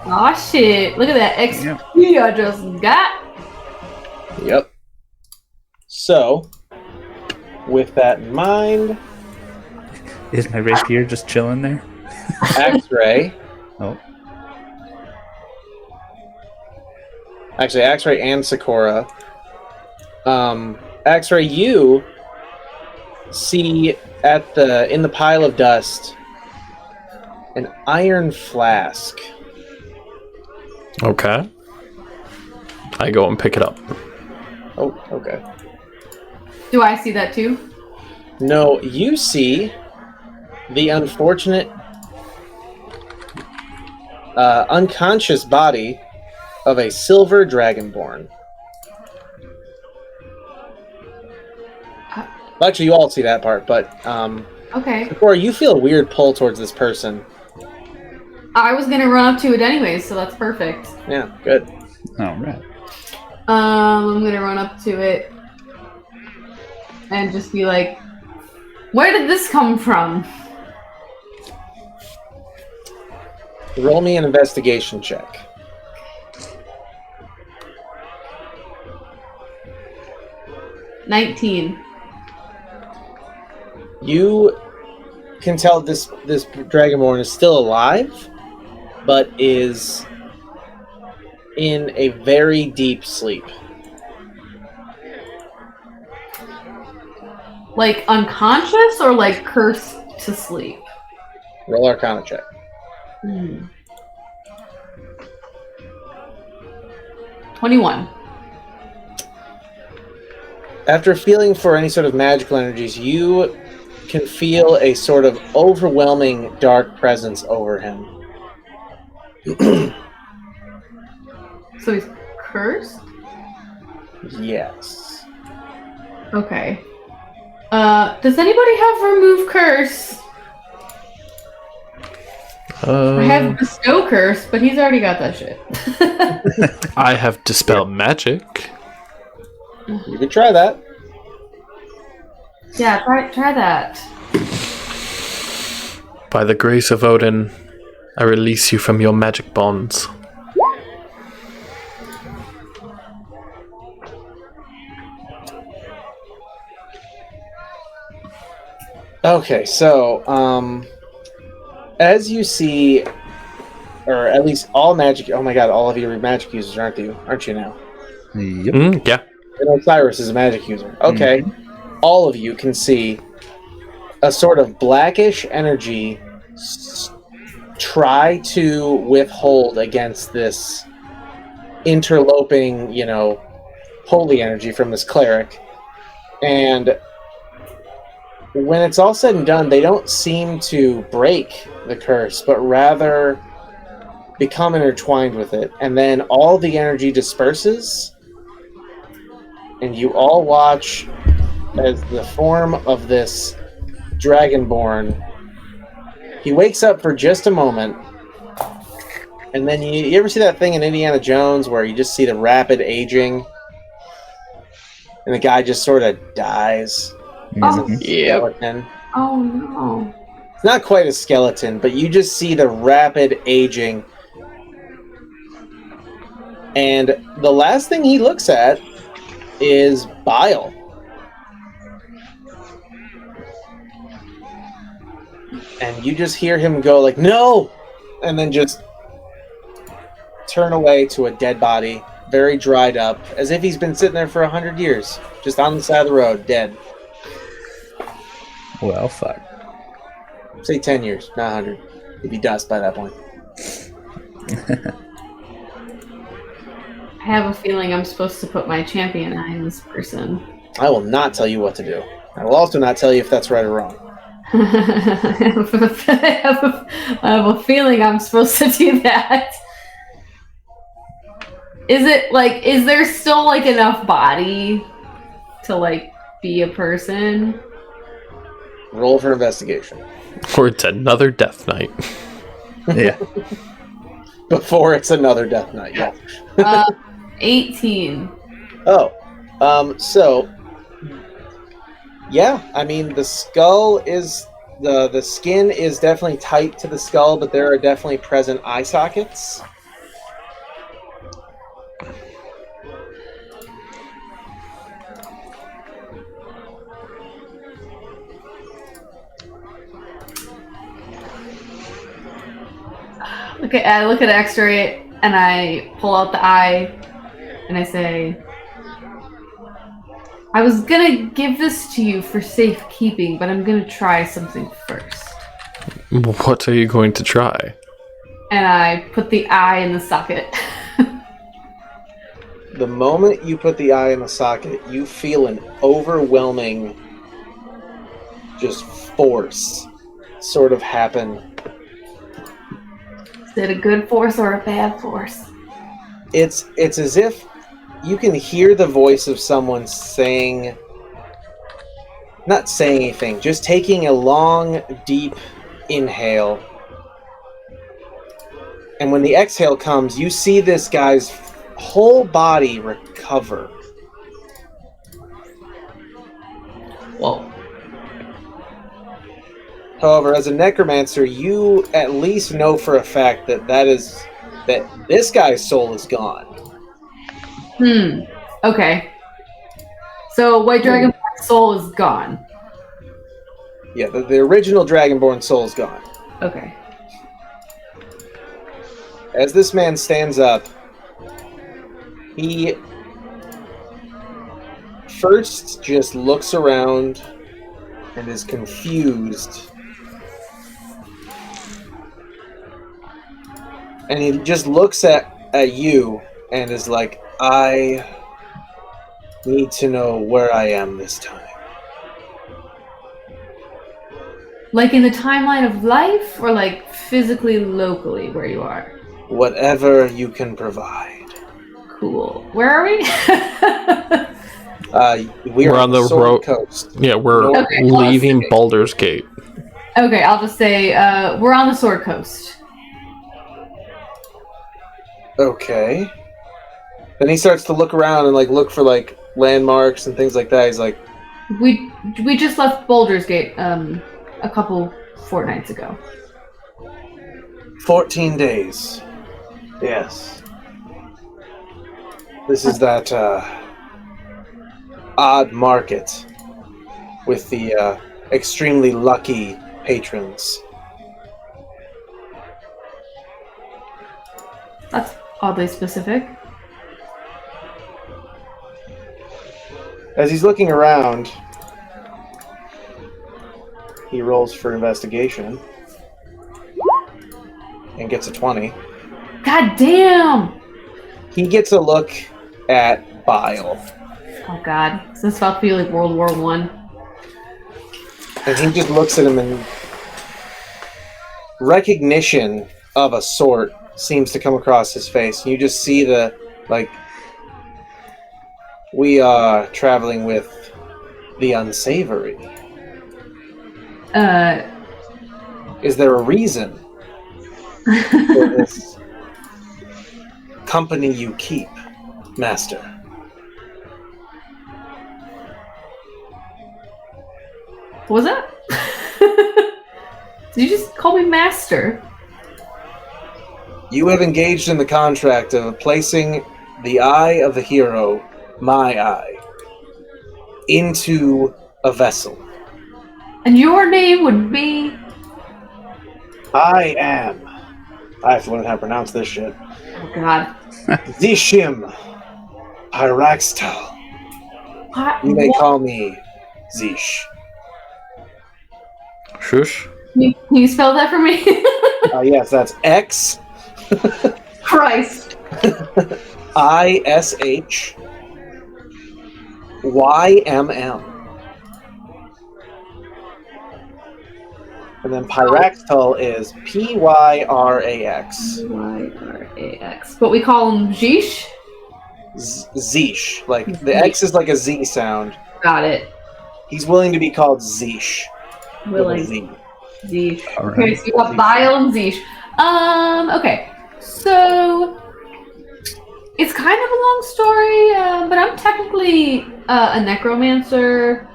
Aw shit, look at that XP I just got. Yep. So, with that in mind, Is my rapier just chilling there? X-Ray. Oh. Actually, X-Ray and Sakura. X-Ray, you see in the pile of dust an iron flask. Okay. I go and pick it up. Oh, okay. Do I see that too? No, you see the unfortunate unconscious body of a silver dragonborn. Actually, you all see that part, but Okay. Sakura, you feel a weird pull towards this person. I was gonna run up to it anyways, so that's perfect. Yeah, good. All right. I'm gonna run up to it and just be like, where did this come from? Roll me an investigation check. $19. You can tell this dragonborn is still alive, but is in a very deep sleep. Like unconscious or like cursed to sleep? Roll Arcana check. 21. After feeling for any sort of magical energies, you can feel a sort of overwhelming dark presence over him. So he's cursed? Yes. Okay. Does anybody have remove curse? I have bestow curse, but he's already got that shit. I have dispel magic. You could try that. Yeah, try that. By the grace of Odin, I release you from your magic bonds. Okay, so, as you see, or at least all magic, oh my god, all of you are magic users, aren't you now? Yep. Yeah. And Osiris is a magic user. Okay, all of you can see a sort of blackish energy try to withhold against this interloping, holy energy from this cleric. And when it's all said and done, they don't seem to break the curse, but rather become intertwined with it. And then all the energy disperses, and you all watch as the form of this Dragonborn, he wakes up for just a moment, and then you ever see that thing in Indiana Jones where you just see the rapid aging, and the guy just sort of dies as a skeleton? Oh no. It's not quite a skeleton, but you just see the rapid aging. And the last thing he looks at is bile. And you just hear him go like, no! And then just turn away to a dead body, very dried up, as if he's been sitting there for 100 years, just on the side of the road, dead. Well, fuck. Say 10 years, not 100. He'd be dust by that point. I have a feeling I'm supposed to put my champion eye in this person. I will not tell you what to do. I will also not tell you if that's right or wrong. I have a feeling I'm supposed to do that. Is there still like enough body to like be a person? Roll for investigation. Or it's another death night. Yeah. Before it's another death night, yeah. 18. So yeah, I mean the skull is the skin is definitely tight to the skull, but there are definitely present eye sockets. I look at X-ray and I pull out the eye and I say, I was gonna give this to you for safekeeping, but I'm gonna try something first. What are you going to try? And I put the eye in the socket. The moment you put the eye in the socket, you feel an overwhelming just force sort of happen. Is it a good force or a bad force? It's as if you can hear the voice of someone saying, not saying anything, just taking a long, deep inhale. And when the exhale comes, you see this guy's whole body recover. Whoa. However, as a necromancer, you at least know for a fact that this guy's soul is gone. Okay. So White Dragonborn's soul is gone. Yeah, the original Dragonborn soul is gone. Okay. As this man stands up, he first just looks around and is confused. And he just looks at you and is like, I need to know where I am this time. Like in the timeline of life, or like physically, locally, where you are? Whatever you can provide. Cool. Where are we? We're on the Sword Coast. Yeah, we're Okay, leaving Baldur's Gate. Okay, I'll just say we're on the Sword Coast. Okay. Then he starts to look around and look for landmarks and things like that. He's like, We just left Baldur's Gate a couple fortnights ago. 14 days. Yes. This is that odd market with the extremely lucky patrons. That's oddly specific. As he's looking around, he rolls for investigation and gets a 20. God damn! He gets a look at bile. Oh God, this felt feel like World War One. And he just looks at him, and recognition of a sort seems to come across his face. You just see the, like, we are traveling with the unsavory. Is there a reason for this company you keep, Master? What was that? Did you just call me Master? You have engaged in the contract of placing the eye of the hero, my eye, into a vessel. And your name would be? I have to learn how to pronounce this shit. Oh God. Zishim Pyraxtal. You may call me Zish. Shush. Can you spell that for me? Yes, that's X Christ. ISHYMM. And then Pyraxtal is PYRAX. YRAX. But we call him Jish? Zish. Like, the X is like a Z sound. Got it. He's willing to be called Zish. Willing. Z. Zish. All right. Okay, so you got Bile and Zish. Okay. So it's kind of a long story, but I'm technically a necromancer,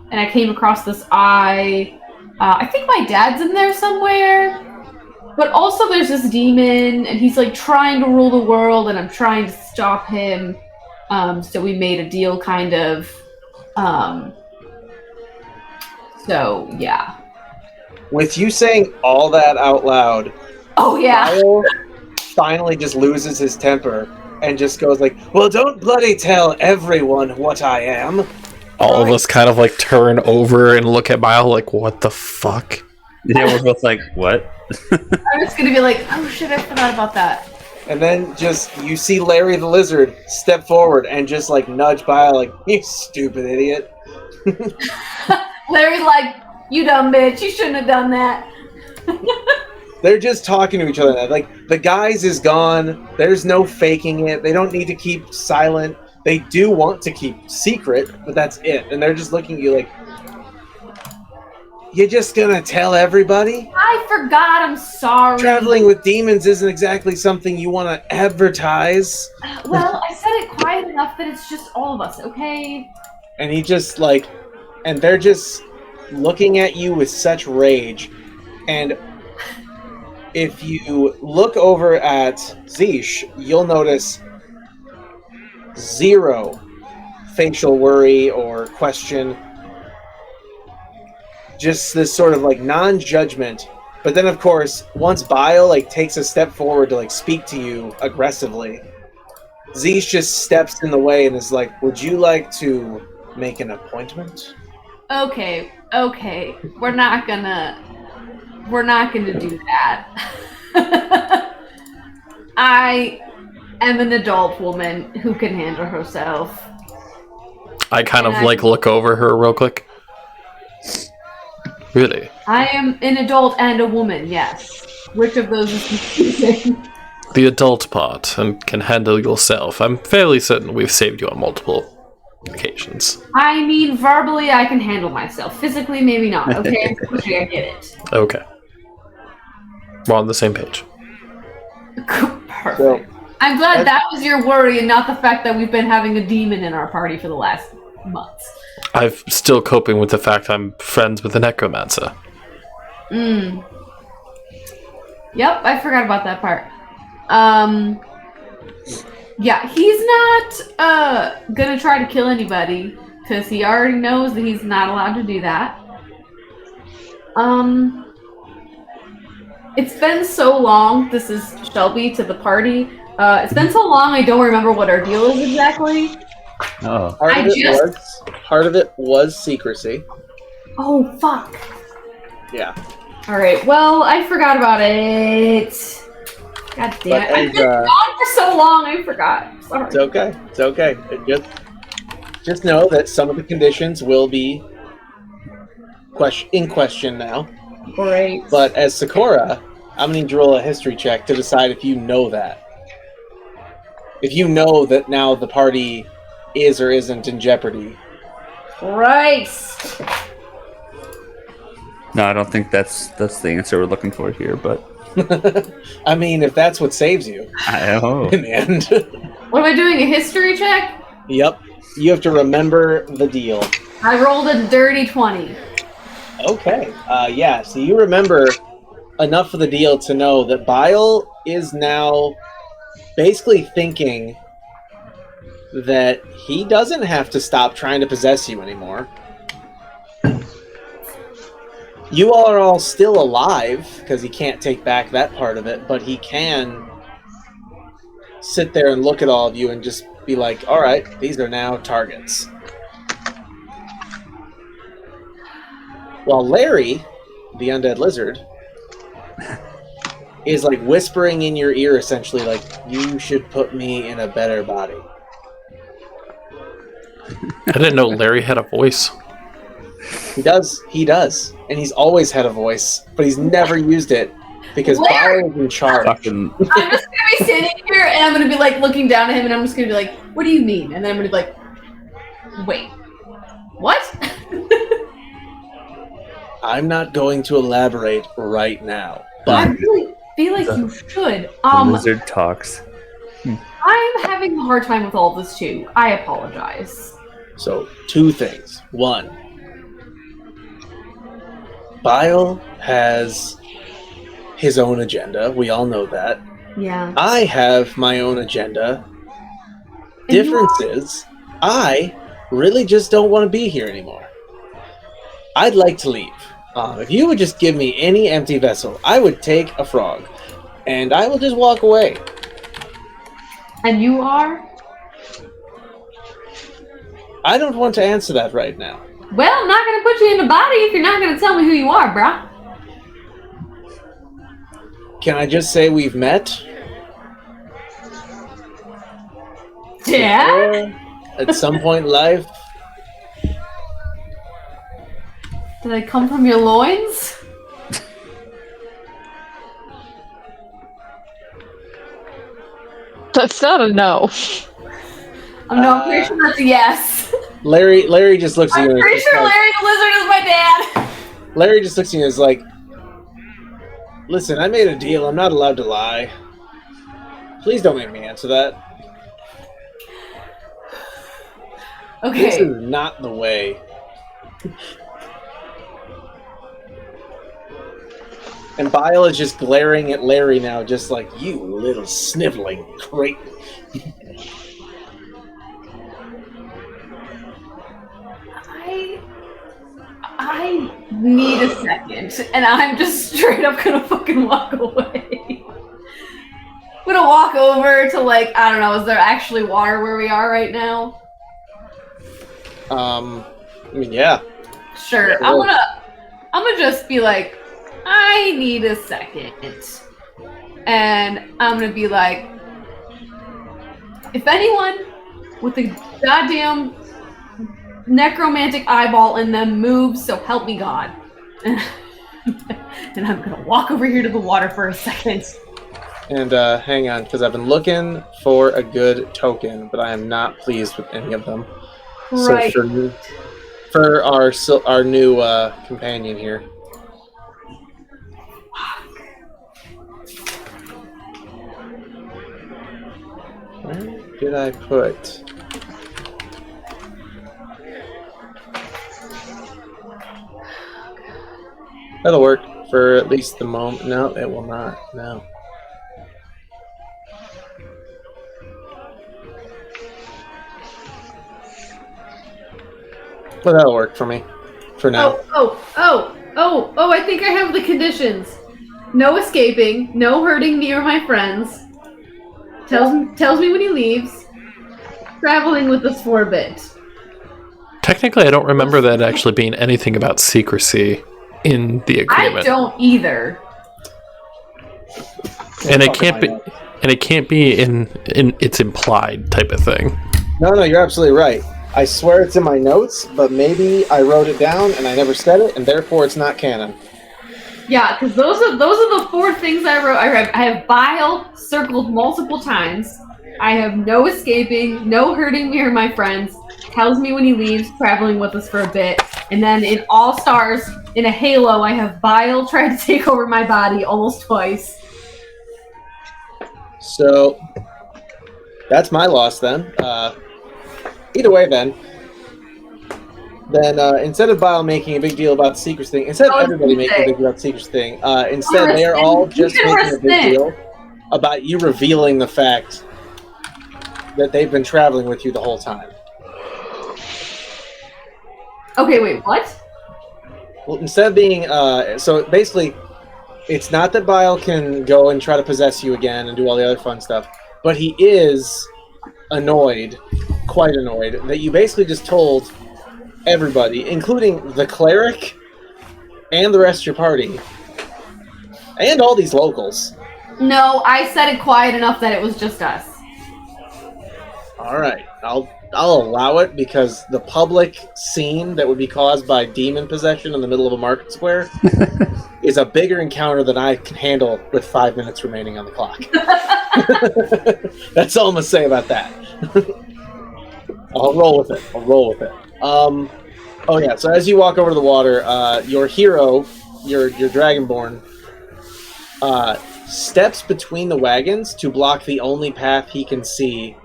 and I came across this eye. I think my dad's in there somewhere, but also there's this demon, and he's like trying to rule the world, and I'm trying to stop him. So we made a deal, kind of. So yeah. With you saying all that out loud, Oh yeah. Kyle finally just loses his temper and just goes like, well, don't bloody tell everyone what I am. All of us kind of like turn over and look at Bile like, what the fuck? Yeah, we're both like, what? I'm just gonna be like, oh shit, I forgot about that. And then just, you see Larry the Lizard step forward and just like nudge Bile like, you stupid idiot. Larry's like, you dumb bitch, you shouldn't have done that. They're just talking to each other. Like, the guys is gone. There's no faking it. They don't need to keep silent. They do want to keep secret, but that's it. And they're just looking at you like, you're just gonna tell everybody? I forgot, I'm sorry. Traveling with demons isn't exactly something you want to advertise. Well, I said it quiet enough that it's just all of us, okay? And he just like, and they're just looking at you with such rage. And if you look over at Zish, you'll notice zero facial worry or question. Just this sort of like non-judgment. But then of course, once Bile like takes a step forward to like speak to you aggressively, Zish just steps in the way and is like, would you like to make an appointment? Okay. We're not gonna do that. I am an adult woman who can handle herself. I kind of like look over her real quick. Really? I am an adult and a woman, yes. Which of those is confusing? The adult part, and can handle yourself. I'm fairly certain we've saved you on multiple occasions. I mean, verbally I can handle myself. Physically, maybe not. Okay, I get it. Okay. We're on the same page. Perfect. So, I'm glad that was your worry and not the fact that we've been having a demon in our party for the last months. I'm still coping with the fact I'm friends with a necromancer. Yep, I forgot about that part. Yeah, he's not gonna try to kill anybody because he already knows that he's not allowed to do that. It's been so long. This is Shelby to the party. It's been so long I don't remember what our deal is exactly. Oh. Part of it was secrecy. Oh, fuck. Yeah. Alright, well, I forgot about it. God damn it. I've been gone for so long, I forgot. Sorry. It's okay. It's okay. just know that some of the conditions will be in question now. Great. But as Sakura, I'm going to need to roll a history check to decide if you know that. If you know that now the party is or isn't in jeopardy. Christ. No, I don't think that's the answer we're looking for here, but I mean, if that's what saves you I know. in the end. What am I doing? A history check? Yep. You have to remember the deal. I rolled a dirty 20. Okay. Yeah, so you remember enough of the deal to know that Bile is now basically thinking that he doesn't have to stop trying to possess you anymore. You all are all still alive, because he can't take back that part of it, but he can sit there and look at all of you and just be like, alright, these are now targets. While Larry, the undead lizard, is like whispering in your ear essentially like, you should put me in a better body. I didn't know Larry had a voice. He does. And he's always had a voice, but he's never used it because Larry! Bile is in charge. Fucking I'm just gonna be standing here and I'm gonna be like looking down at him and I'm just gonna be like, what do you mean? And then I'm gonna be like, wait, what? I'm not going to elaborate right now, I but really feel like you should. the lizard talks. I'm having a hard time with all this too. I apologize. so 2 things. 1, Bile has his own agenda. We all know that. Yeah. I have my own agenda. And Difference is, I really just don't want to be here anymore. I'd like to leave. If you would just give me any empty vessel, I would take a frog, and I will just walk away. And you are? I don't want to answer that right now. Well, I'm not gonna put you in a body if you're not gonna tell me who you are, bruh. Can I just say we've met? Yeah? Or at some point in life? Did I come from your loins? That's not a no. I'm pretty sure that's a yes. Larry just looks at I'm you. and pretty is sure like- Larry the Lizard is my dad. Larry just looks at you and is like, listen, I made a deal. I'm not allowed to lie. Please don't make me answer that. This Okay. is not the way. And Bile is just glaring at Larry now, just like, you little sniveling crate. I need a second, and I'm just straight up gonna fucking walk away. I'm gonna walk over to, like, I don't know, is there actually water where we are right now? I mean, yeah. Sure. Yeah, I'm gonna just be like, I need a second. And I'm gonna be like, if anyone with a goddamn necromantic eyeball in them moves, so help me God. And I'm gonna walk over here to the water for a second. And hang on, because I've been looking for a good token, but I am not pleased with any of them. Right. So for our new companion here. Where did I put? That'll work for at least the moment. No, it will not. No. Well, that'll work for me. For now. I think I have the conditions. No escaping, no hurting me or my friends. Tells me when he leaves. Traveling with us for a bit. Technically, I don't remember that actually being anything about secrecy in the agreement. I don't either. And it can't be. And it can't be in it's implied type of thing. No, you're absolutely right. I swear it's in my notes, but maybe I wrote it down and I never said it, and therefore it's not canon. Yeah, because those are the 4 things I wrote. I have bile circled multiple times. I have no escaping, no hurting me or my friends. Tells me when he leaves, traveling with us for a bit. And then in All Stars, in a halo, I have bile tried to take over my body almost twice. So, that's my loss then. Either way then, instead of Bile making a big deal about the secrets thing, instead of everybody making a big deal about the secrets thing, instead they are all just making a big deal about you revealing the fact that they've been traveling with you the whole time. Okay, wait, what? Well, instead of being, so basically, it's not that Bile can go and try to possess you again and do all the other fun stuff, but he is annoyed, quite annoyed, that you basically just told everybody, including the cleric and the rest of your party, and all these locals. No, I said it quiet enough that it was just us. Alright, I'll allow it, because the public scene that would be caused by demon possession in the middle of a market square is a bigger encounter than I can handle with 5 minutes remaining on the clock. That's all I'm going to say about that. I'll roll with it. Oh yeah, so as you walk over to the water, your hero, your Dragonborn, steps between the wagons to block the only path he can see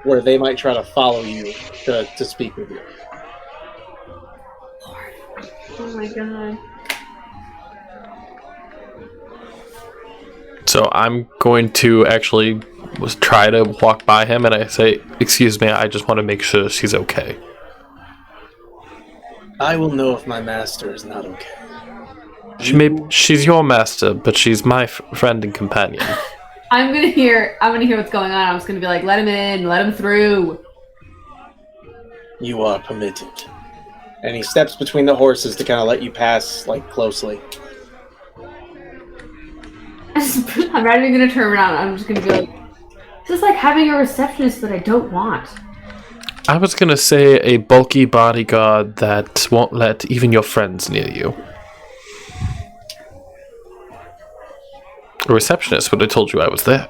where they might try to follow you to speak with you. Oh my god. So I'm going to actually try to walk by him, and I say, "Excuse me, I just want to make sure she's okay." I will know if my master is not okay. She's your master, but she's my friend and companion. I'm gonna hear what's going on. I'm just gonna be like, let him in, let him through. You are permitted. And he steps between the horses to kind of let you pass, like, closely. I'm not even gonna turn around. I'm just gonna be like, this is like having a receptionist that I don't want. I was gonna say a bulky bodyguard that won't let even your friends near you. A receptionist would have told you I was there.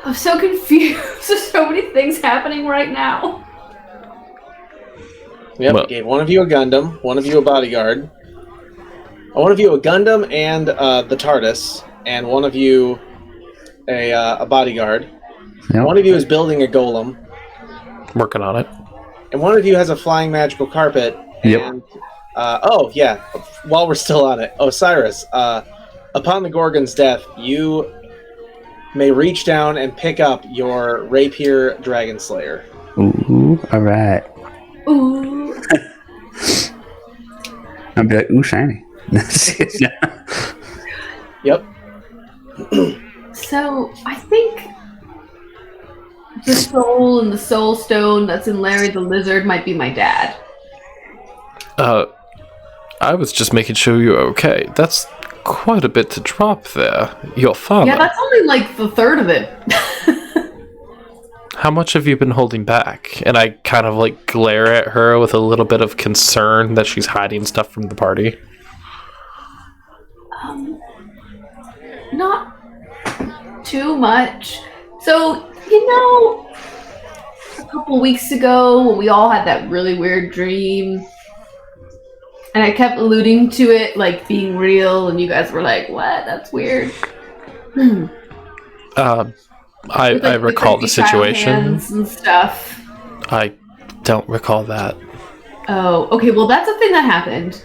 I'm so confused. There's so many things happening right now. Yep, well, gave one of you a Gundam, one of you a bodyguard, one of you a Gundam and the TARDIS, and one of you a bodyguard. Yep. One of you is building a golem. Working on it. And one of you has a flying magical carpet. Yep. And, oh, yeah, while we're still on it, Osiris, upon the Gorgon's death, you may reach down and pick up your rapier dragon slayer. Ooh, alright. Ooh. I'll be like, ooh, shiny. Yep. So, I think the soul and the soul stone that's in Larry the Lizard might be my dad. I was just making sure you were okay. That's quite a bit to drop there. Your father. Yeah, that's only like the third of it. How much have you been holding back? And I kind of like glare at her with a little bit of concern that she's hiding stuff from the party. Not too much. So, you know, a couple weeks ago when we all had that really weird dream, and I kept alluding to it like being real, and you guys were like, what? That's weird. I recall the situation. And stuff. I don't recall that. Oh, okay. Well, that's a thing that happened.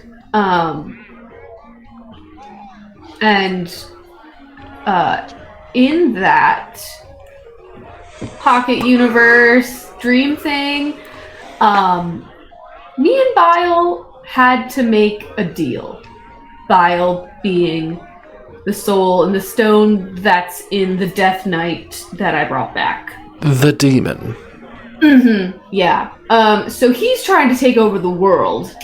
In that pocket universe dream thing, me and Bile had to make a deal. Bile being the soul and the stone that's in the Death Knight that I brought back. The demon. Mm-hmm. Yeah. So he's trying to take over the world.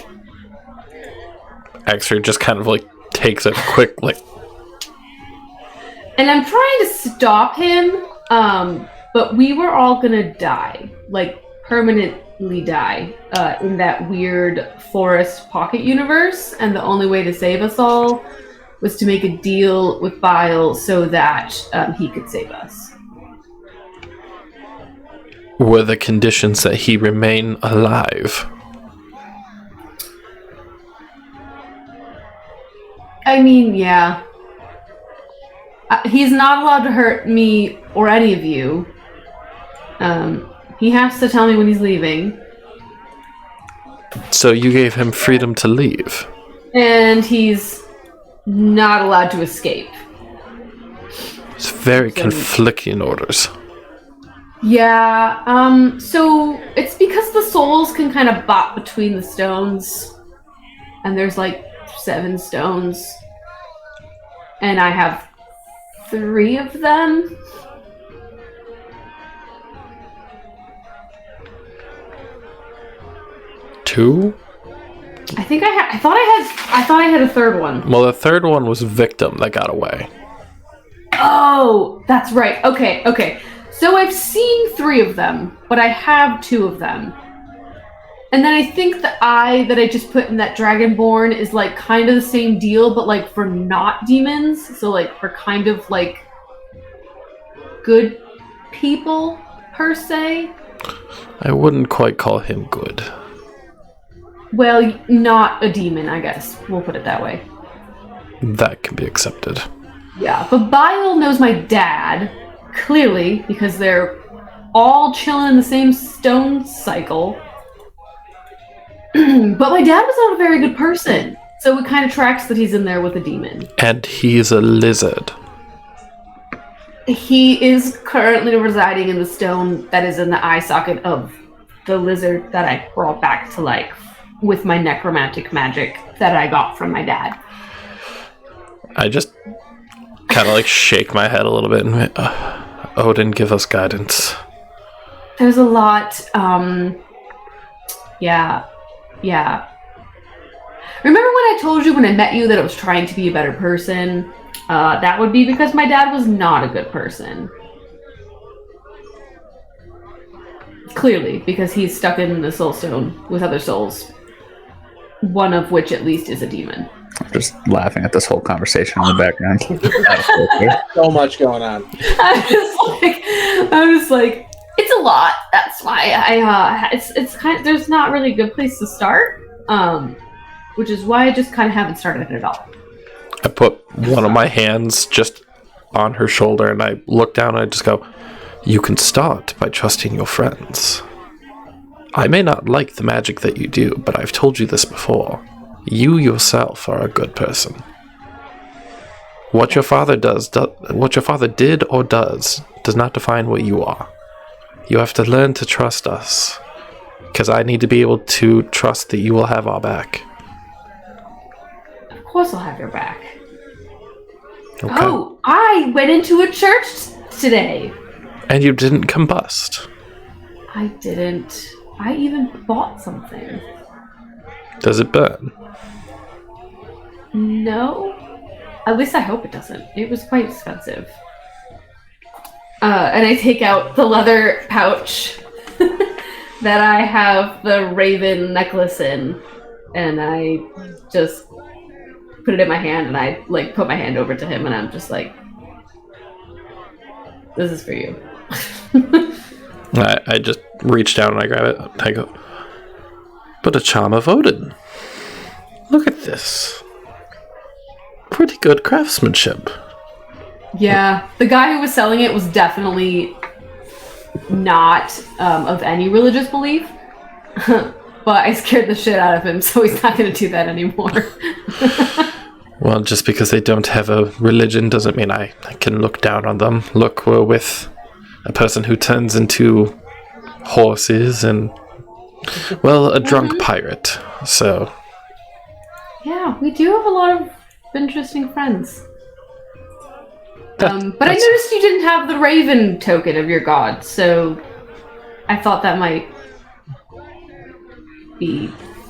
Actually, just kind of like takes a quick like. And I'm trying to stop him, but we were all gonna die, like permanently die, in that weird forest pocket universe, and the only way to save us all was to make a deal with Bile so that he could save us. Were the conditions that he remain alive? I mean, yeah. He's not allowed to hurt me or any of you. He has to tell me when he's leaving. So you gave him freedom to leave? And he's not allowed to escape. It's very conflicting orders. Yeah, so it's because the souls can kind of bop between the stones. And there's like 7 stones. And I have 3 of them. Two? I think I thought I had a third one. Well, the third one was Victim that got away. Oh, that's right. Okay. So I've seen 3 of them, but I have 2 of them. And then I think the eye that I just put in that Dragonborn is like kind of the same deal, but like for not demons. So like for kind of like good people per se. I wouldn't quite call him good. Well, not a demon, I guess. We'll put it that way. That can be accepted. Yeah, but Bile knows my dad, clearly, because they're all chilling in the same stone cycle. But my dad was not a very good person, so it kind of tracks that he's in there with a demon. And he's a lizard. He is currently residing in the stone that is in the eye socket of the lizard that I brought back to life with my necromantic magic that I got from my dad. I just kind of like shake my head a little bit and Odin, give us guidance. There's a lot, yeah. Remember when I told you when I met you that I was trying to be a better person? That would be because my dad was not a good person. Clearly, because he's stuck in the soul stone with other souls. One of which at least is a demon. I'm just laughing at this whole conversation in the background. So much going on. I'm just like, it's a lot. That's why it's kind of, there's not really a good place to start. Which is why I just kind of haven't started it at all. I put one of my hands just on her shoulder and I look down and I just go, you can start by trusting your friends. I may not like the magic that you do, but I've told you this before. You yourself are a good person. What your father did or does not define what you are. You have to learn to trust us, because I need to be able to trust that you will have our back. Of course I'll have your back. Okay. Oh, I went into a church today. And you didn't combust. I didn't. I even bought something. Does it burn? No. At least I hope it doesn't. It was quite expensive. And I take out the leather pouch that I have the raven necklace in. And I just put it in my hand and I like put my hand over to him and I'm just like, this is for you. I just reach down and I grab it. And I go, but a charm of Odin. Look at this. Pretty good craftsmanship. Yeah, the guy who was selling it was definitely not of any religious belief. But I scared the shit out of him, so he's not going to do that anymore. Well, just because they don't have a religion doesn't mean I can look down on them. Look, we're with a person who turns into horses and, well, a drunk pirate, so... Yeah, we do have a lot of interesting friends. But I noticed you didn't have the raven token of your god, so I thought that might be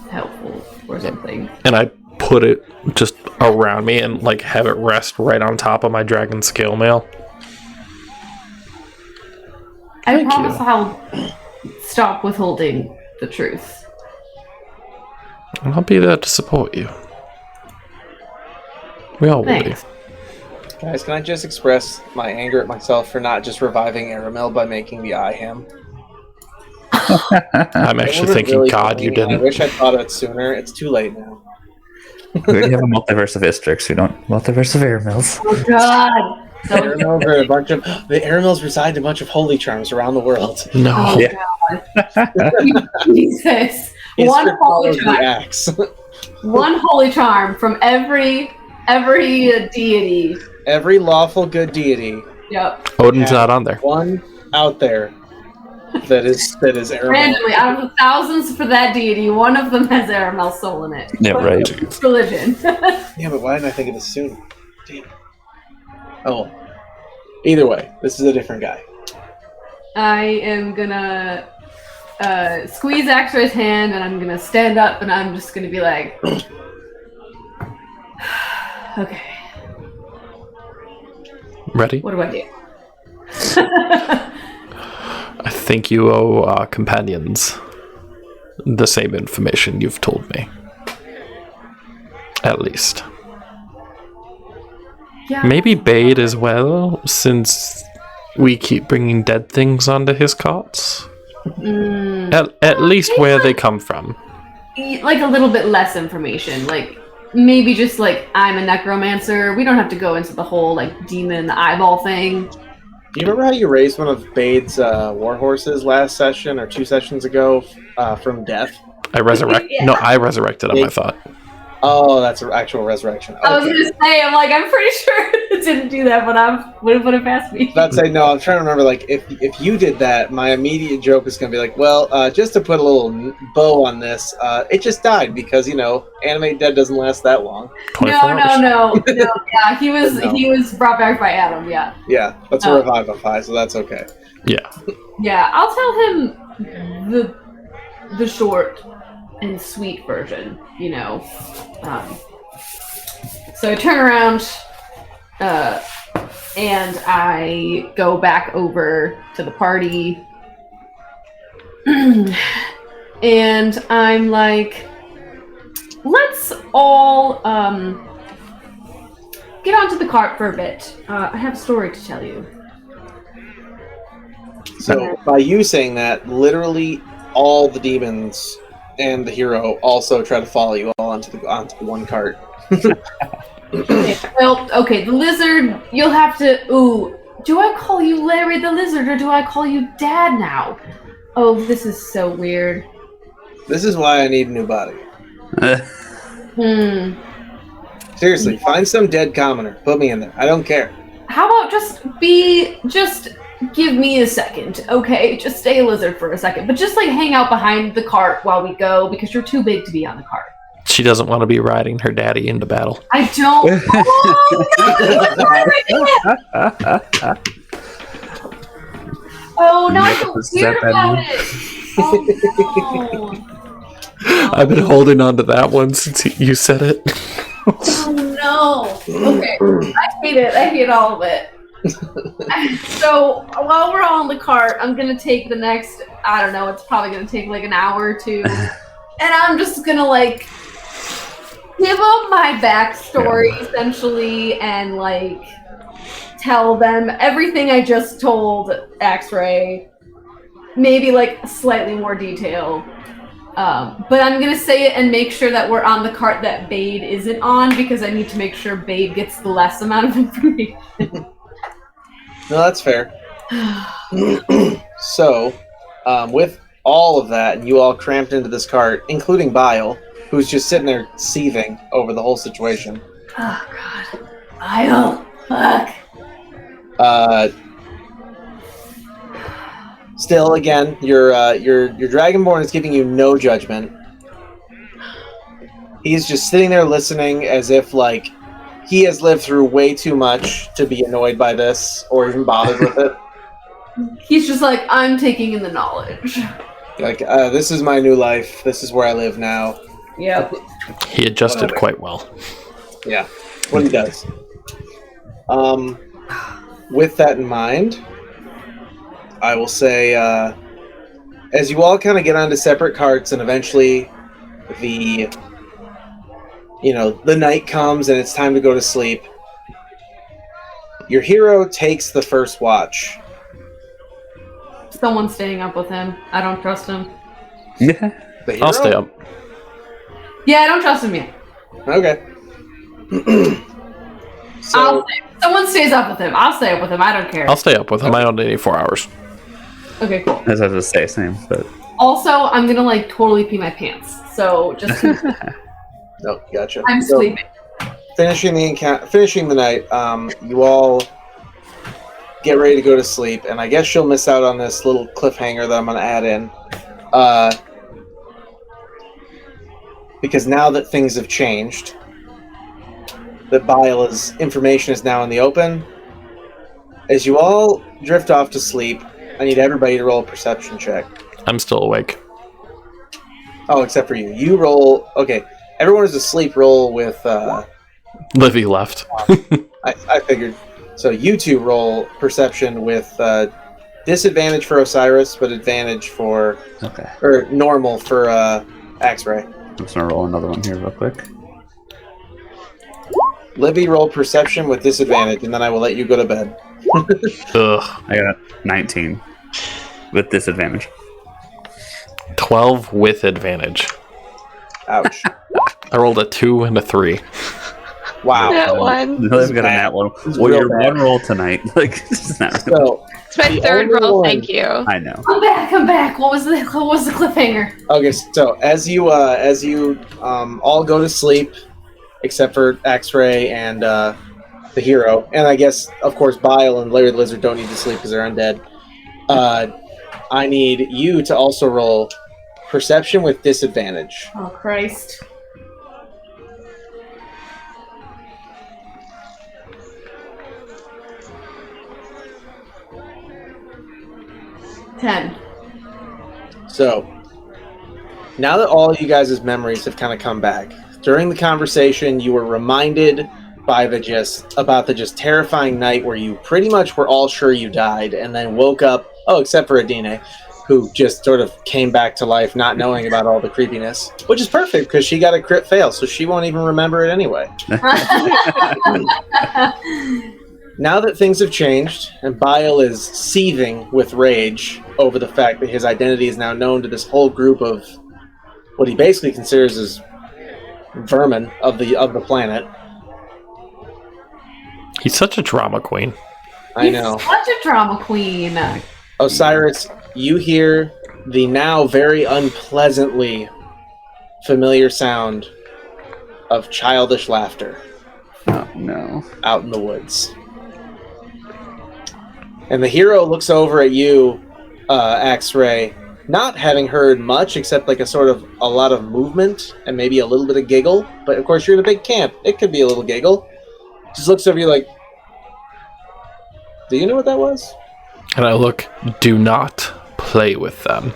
helpful or something. And I put it just around me and like have it rest right on top of my dragon scale mail. I Thank promise you. I'll stop withholding the truth. I'll be there to support you. We all will be. Thanks. Guys, can I just express my anger at myself for not just reviving Aramel by making the eye ham? I'm It actually would've thinking, really God, funny. you I didn't. wish I'd thought of it sooner. It's too late now. We already have a multiverse of Istrix. We don't multiverse of air mills. Oh God. So, Aramels are a bunch of the Aramels reside in a bunch of holy charms around the world. No. oh Yeah. God. Jesus. One Istrid holy follows the charm. axe. One holy charm from every deity. Every lawful good deity. Yep. Odin's not on there. One out there that is Aramel. Randomly, out of the thousands for that deity, one of them has Aramel's soul in it. Yeah, But right. it's religion. Yeah, but why didn't I think of this sooner? Damn. Oh. Either way, this is a different guy. I am gonna squeeze X-Ray's hand, and I'm gonna stand up, and I'm just gonna be like, okay, Ready? what do I do? I think you owe companions the same information you've told me. At least. Yeah. Maybe Bade as well, since we keep bringing dead things onto his carts. At least where they come from. Like a little bit less information, like maybe just like I'm a necromancer. We don't have to go into the whole like demon eyeball thing. Do you remember how you raised one of Bade's war horses last session or 2 sessions ago from death? I resurrect. Yeah. No, I resurrected him. I thought. Oh, that's an actual resurrection. I was Okay. gonna say, I'm pretty sure it didn't do that, but I would have passed me. I'd say no. I'm trying to remember. Like, if you did that, my immediate joke is gonna be like, well, just to put a little bow on this, it just died because anime dead doesn't last that long. 24 hours. No. Yeah, he was No. he was brought back by Adam. Yeah, Yeah, that's a Oh. revivify, so that's okay. Yeah. yeah. I'll tell him the short and sweet version. So I turn around, and I go back over to the party, and I'm like, let's all get onto the cart for a bit. I have a story to tell you. So by you saying that, literally all the demons and the hero also try to follow you all onto the one cart. Well, okay, the lizard, you'll have to... Ooh, do I call you Larry the Lizard, or do I call you Dad now? Oh, this is so weird. This is why I need a new body. Seriously, find some dead commoner. Put me in there. I don't care. How about just give me a second, okay? Just stay a lizard for a second, but just hang out behind the cart while we go, because you're too big to be on the cart. She doesn't want to be riding her daddy into battle. I don't... Oh, now I feel Is weird that bad about news? it. Oh, no. I've been holding on to that one since you said it. Oh no. Okay. I hate all of it. So while we're all in the cart, I'm gonna take the next, I don't know, it's probably gonna take an hour or two. And I'm just gonna give them my backstory essentially and tell them everything I just told X-Ray. Maybe slightly more detail. But I'm gonna say it and make sure that we're on the cart that Bade isn't on, because I need to make sure Bade gets the less amount of information. No, that's fair. So, with all of that, and you all cramped into this cart, including Bile, who's just sitting there seething over the whole situation. Oh god. Bile. Fuck. Still, again, your Dragonborn is giving you no judgment. He's just sitting there listening as if he has lived through way too much to be annoyed by this or even bothered with it. He's just I'm taking in the knowledge. This is my new life. This is where I live now. Yep. He adjusted quite well. Yeah, what he does. With that in mind, I will say, as you all kind of get onto separate carts, and eventually the night comes and it's time to go to sleep, your hero takes the first watch. Someone's staying up with him. I don't trust him. Yeah. The hero? I'll stay up. Yeah, I don't trust him yet. Okay. Someone stays up with him. I'll stay up with him. I don't care. I'll stay up with him. I don't need any 4 hours. Okay, cool. As I was to say, same. But Also, I'm gonna like totally pee my pants. So just No, gotcha. I'm So, sleeping. finishing the night, you all get ready to go to sleep, and I guess she'll miss out on this little cliffhanger that I'm going to add in. Because now that things have changed, that Bile's information is now in the open, as you all drift off to sleep, I need everybody to roll a perception check. I'm still awake. Oh, except for you. You roll... Okay, everyone is asleep. Roll with... Livy left. I figured. So you two roll perception with disadvantage for Osiris, but advantage for... okay. Or normal for X-Ray. I'm just gonna roll another one here real quick. Livy, roll perception with disadvantage, and then I will let you go to bed. Ugh. I got 19 with disadvantage. 12 with advantage. Ouch. I rolled a 2 and a 3. Wow. That one. I've got a nat one. It's Well, real your bad. one roll tonight. Like, it's not really. So, It's my The third only roll. one- Thank you. I know. I'm back. What was the cliffhanger? okay, so as you all go to sleep, except for X-Ray and the hero, and I guess, of course, Bile and Larry the Lizard don't need to sleep because they're undead, I need you to also roll perception with disadvantage. Oh Christ. Ten. So, now that all you guys' memories have kind of come back, during the conversation, you were reminded by the just terrifying night where you pretty much were all sure you died, and then woke up. Oh, except for Adine, who just sort of came back to life, not knowing about all the creepiness, which is perfect because she got a crit fail, so she won't even remember it anyway. Now that things have changed, and Bile is seething with rage over the fact that his identity is now known to this whole group of what he basically considers as vermin of the planet. He's such a drama queen. I know. Such a drama queen. Osiris, you hear the now very unpleasantly familiar sound of childish laughter Oh, no. out in the woods. And the hero looks over at you, X-Ray, not having heard much except like a lot of movement and maybe a little bit of giggle. But of course, you're in a big camp. It could be a little giggle. Just looks over you like, do you know what that was? And I look, do not play with them.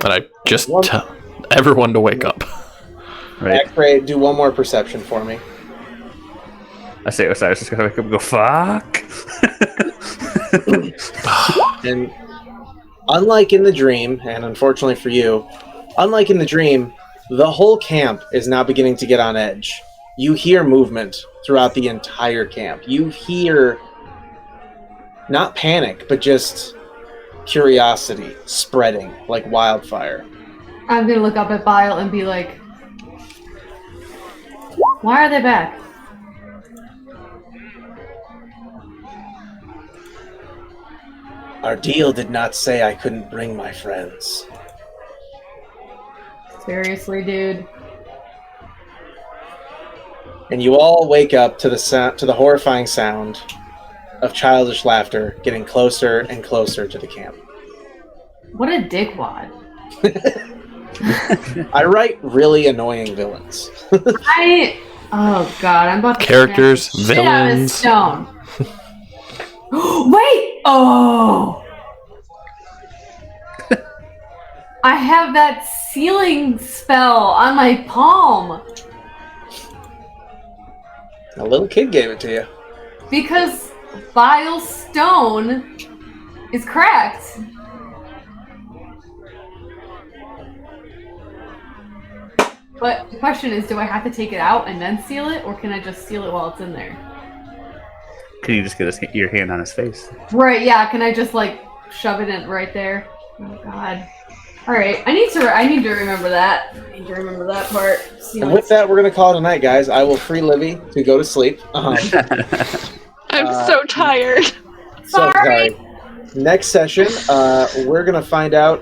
And I just tell everyone to wake up. Right. X-Ray, do one more perception for me. I say Osiris is gonna wake up and go, fuck. And unlike in the dream, and unfortunately for you, unlike in the dream, the whole camp is now beginning to get on edge. You hear movement throughout the entire camp. You hear not panic, but just curiosity spreading like wildfire. I'm gonna look up at Bile and be like, why are they back? Our deal did not say I couldn't bring my friends. Seriously, dude. And you all wake up to the horrifying sound of childish laughter getting closer and closer to the camp. What a dickwad. I write really annoying villains. Oh god, I'm about to Characters, smash the shit out of this villains. stone. Wait! Oh! I have that sealing spell on my palm. A little kid gave it to you. Because vile stone is cracked. But the question is, do I have to take it out and then seal it, or can I just seal it while it's in there? Can you just get your hand on his face? Right, yeah, can I just, like, shove it in right there? Oh, God. Alright, I need to remember that. I need to remember that part. And with that, we're going to call it a night, guys. I will free Livy to go to sleep. I'm so tired. Sorry. Next session, we're going to find out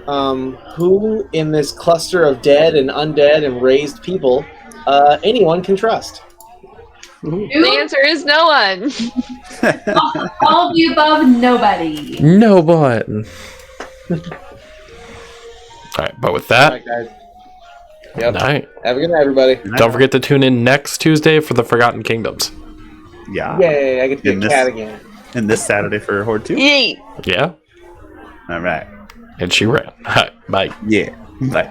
who in this cluster of dead and undead and raised people anyone can trust. The answer is no one. All of the above, nobody. No one. All right, but with All that, right, guys. Yep. all right. Have a good night, everybody. Don't forget to tune in next Tuesday for the Forgotten Kingdoms. Yeah. Yay, I get to be In a this- cat again. And this Saturday for Hoard 2? Yeet. Yeah, All right. and she ran. All right, bye. Yeah. Bye.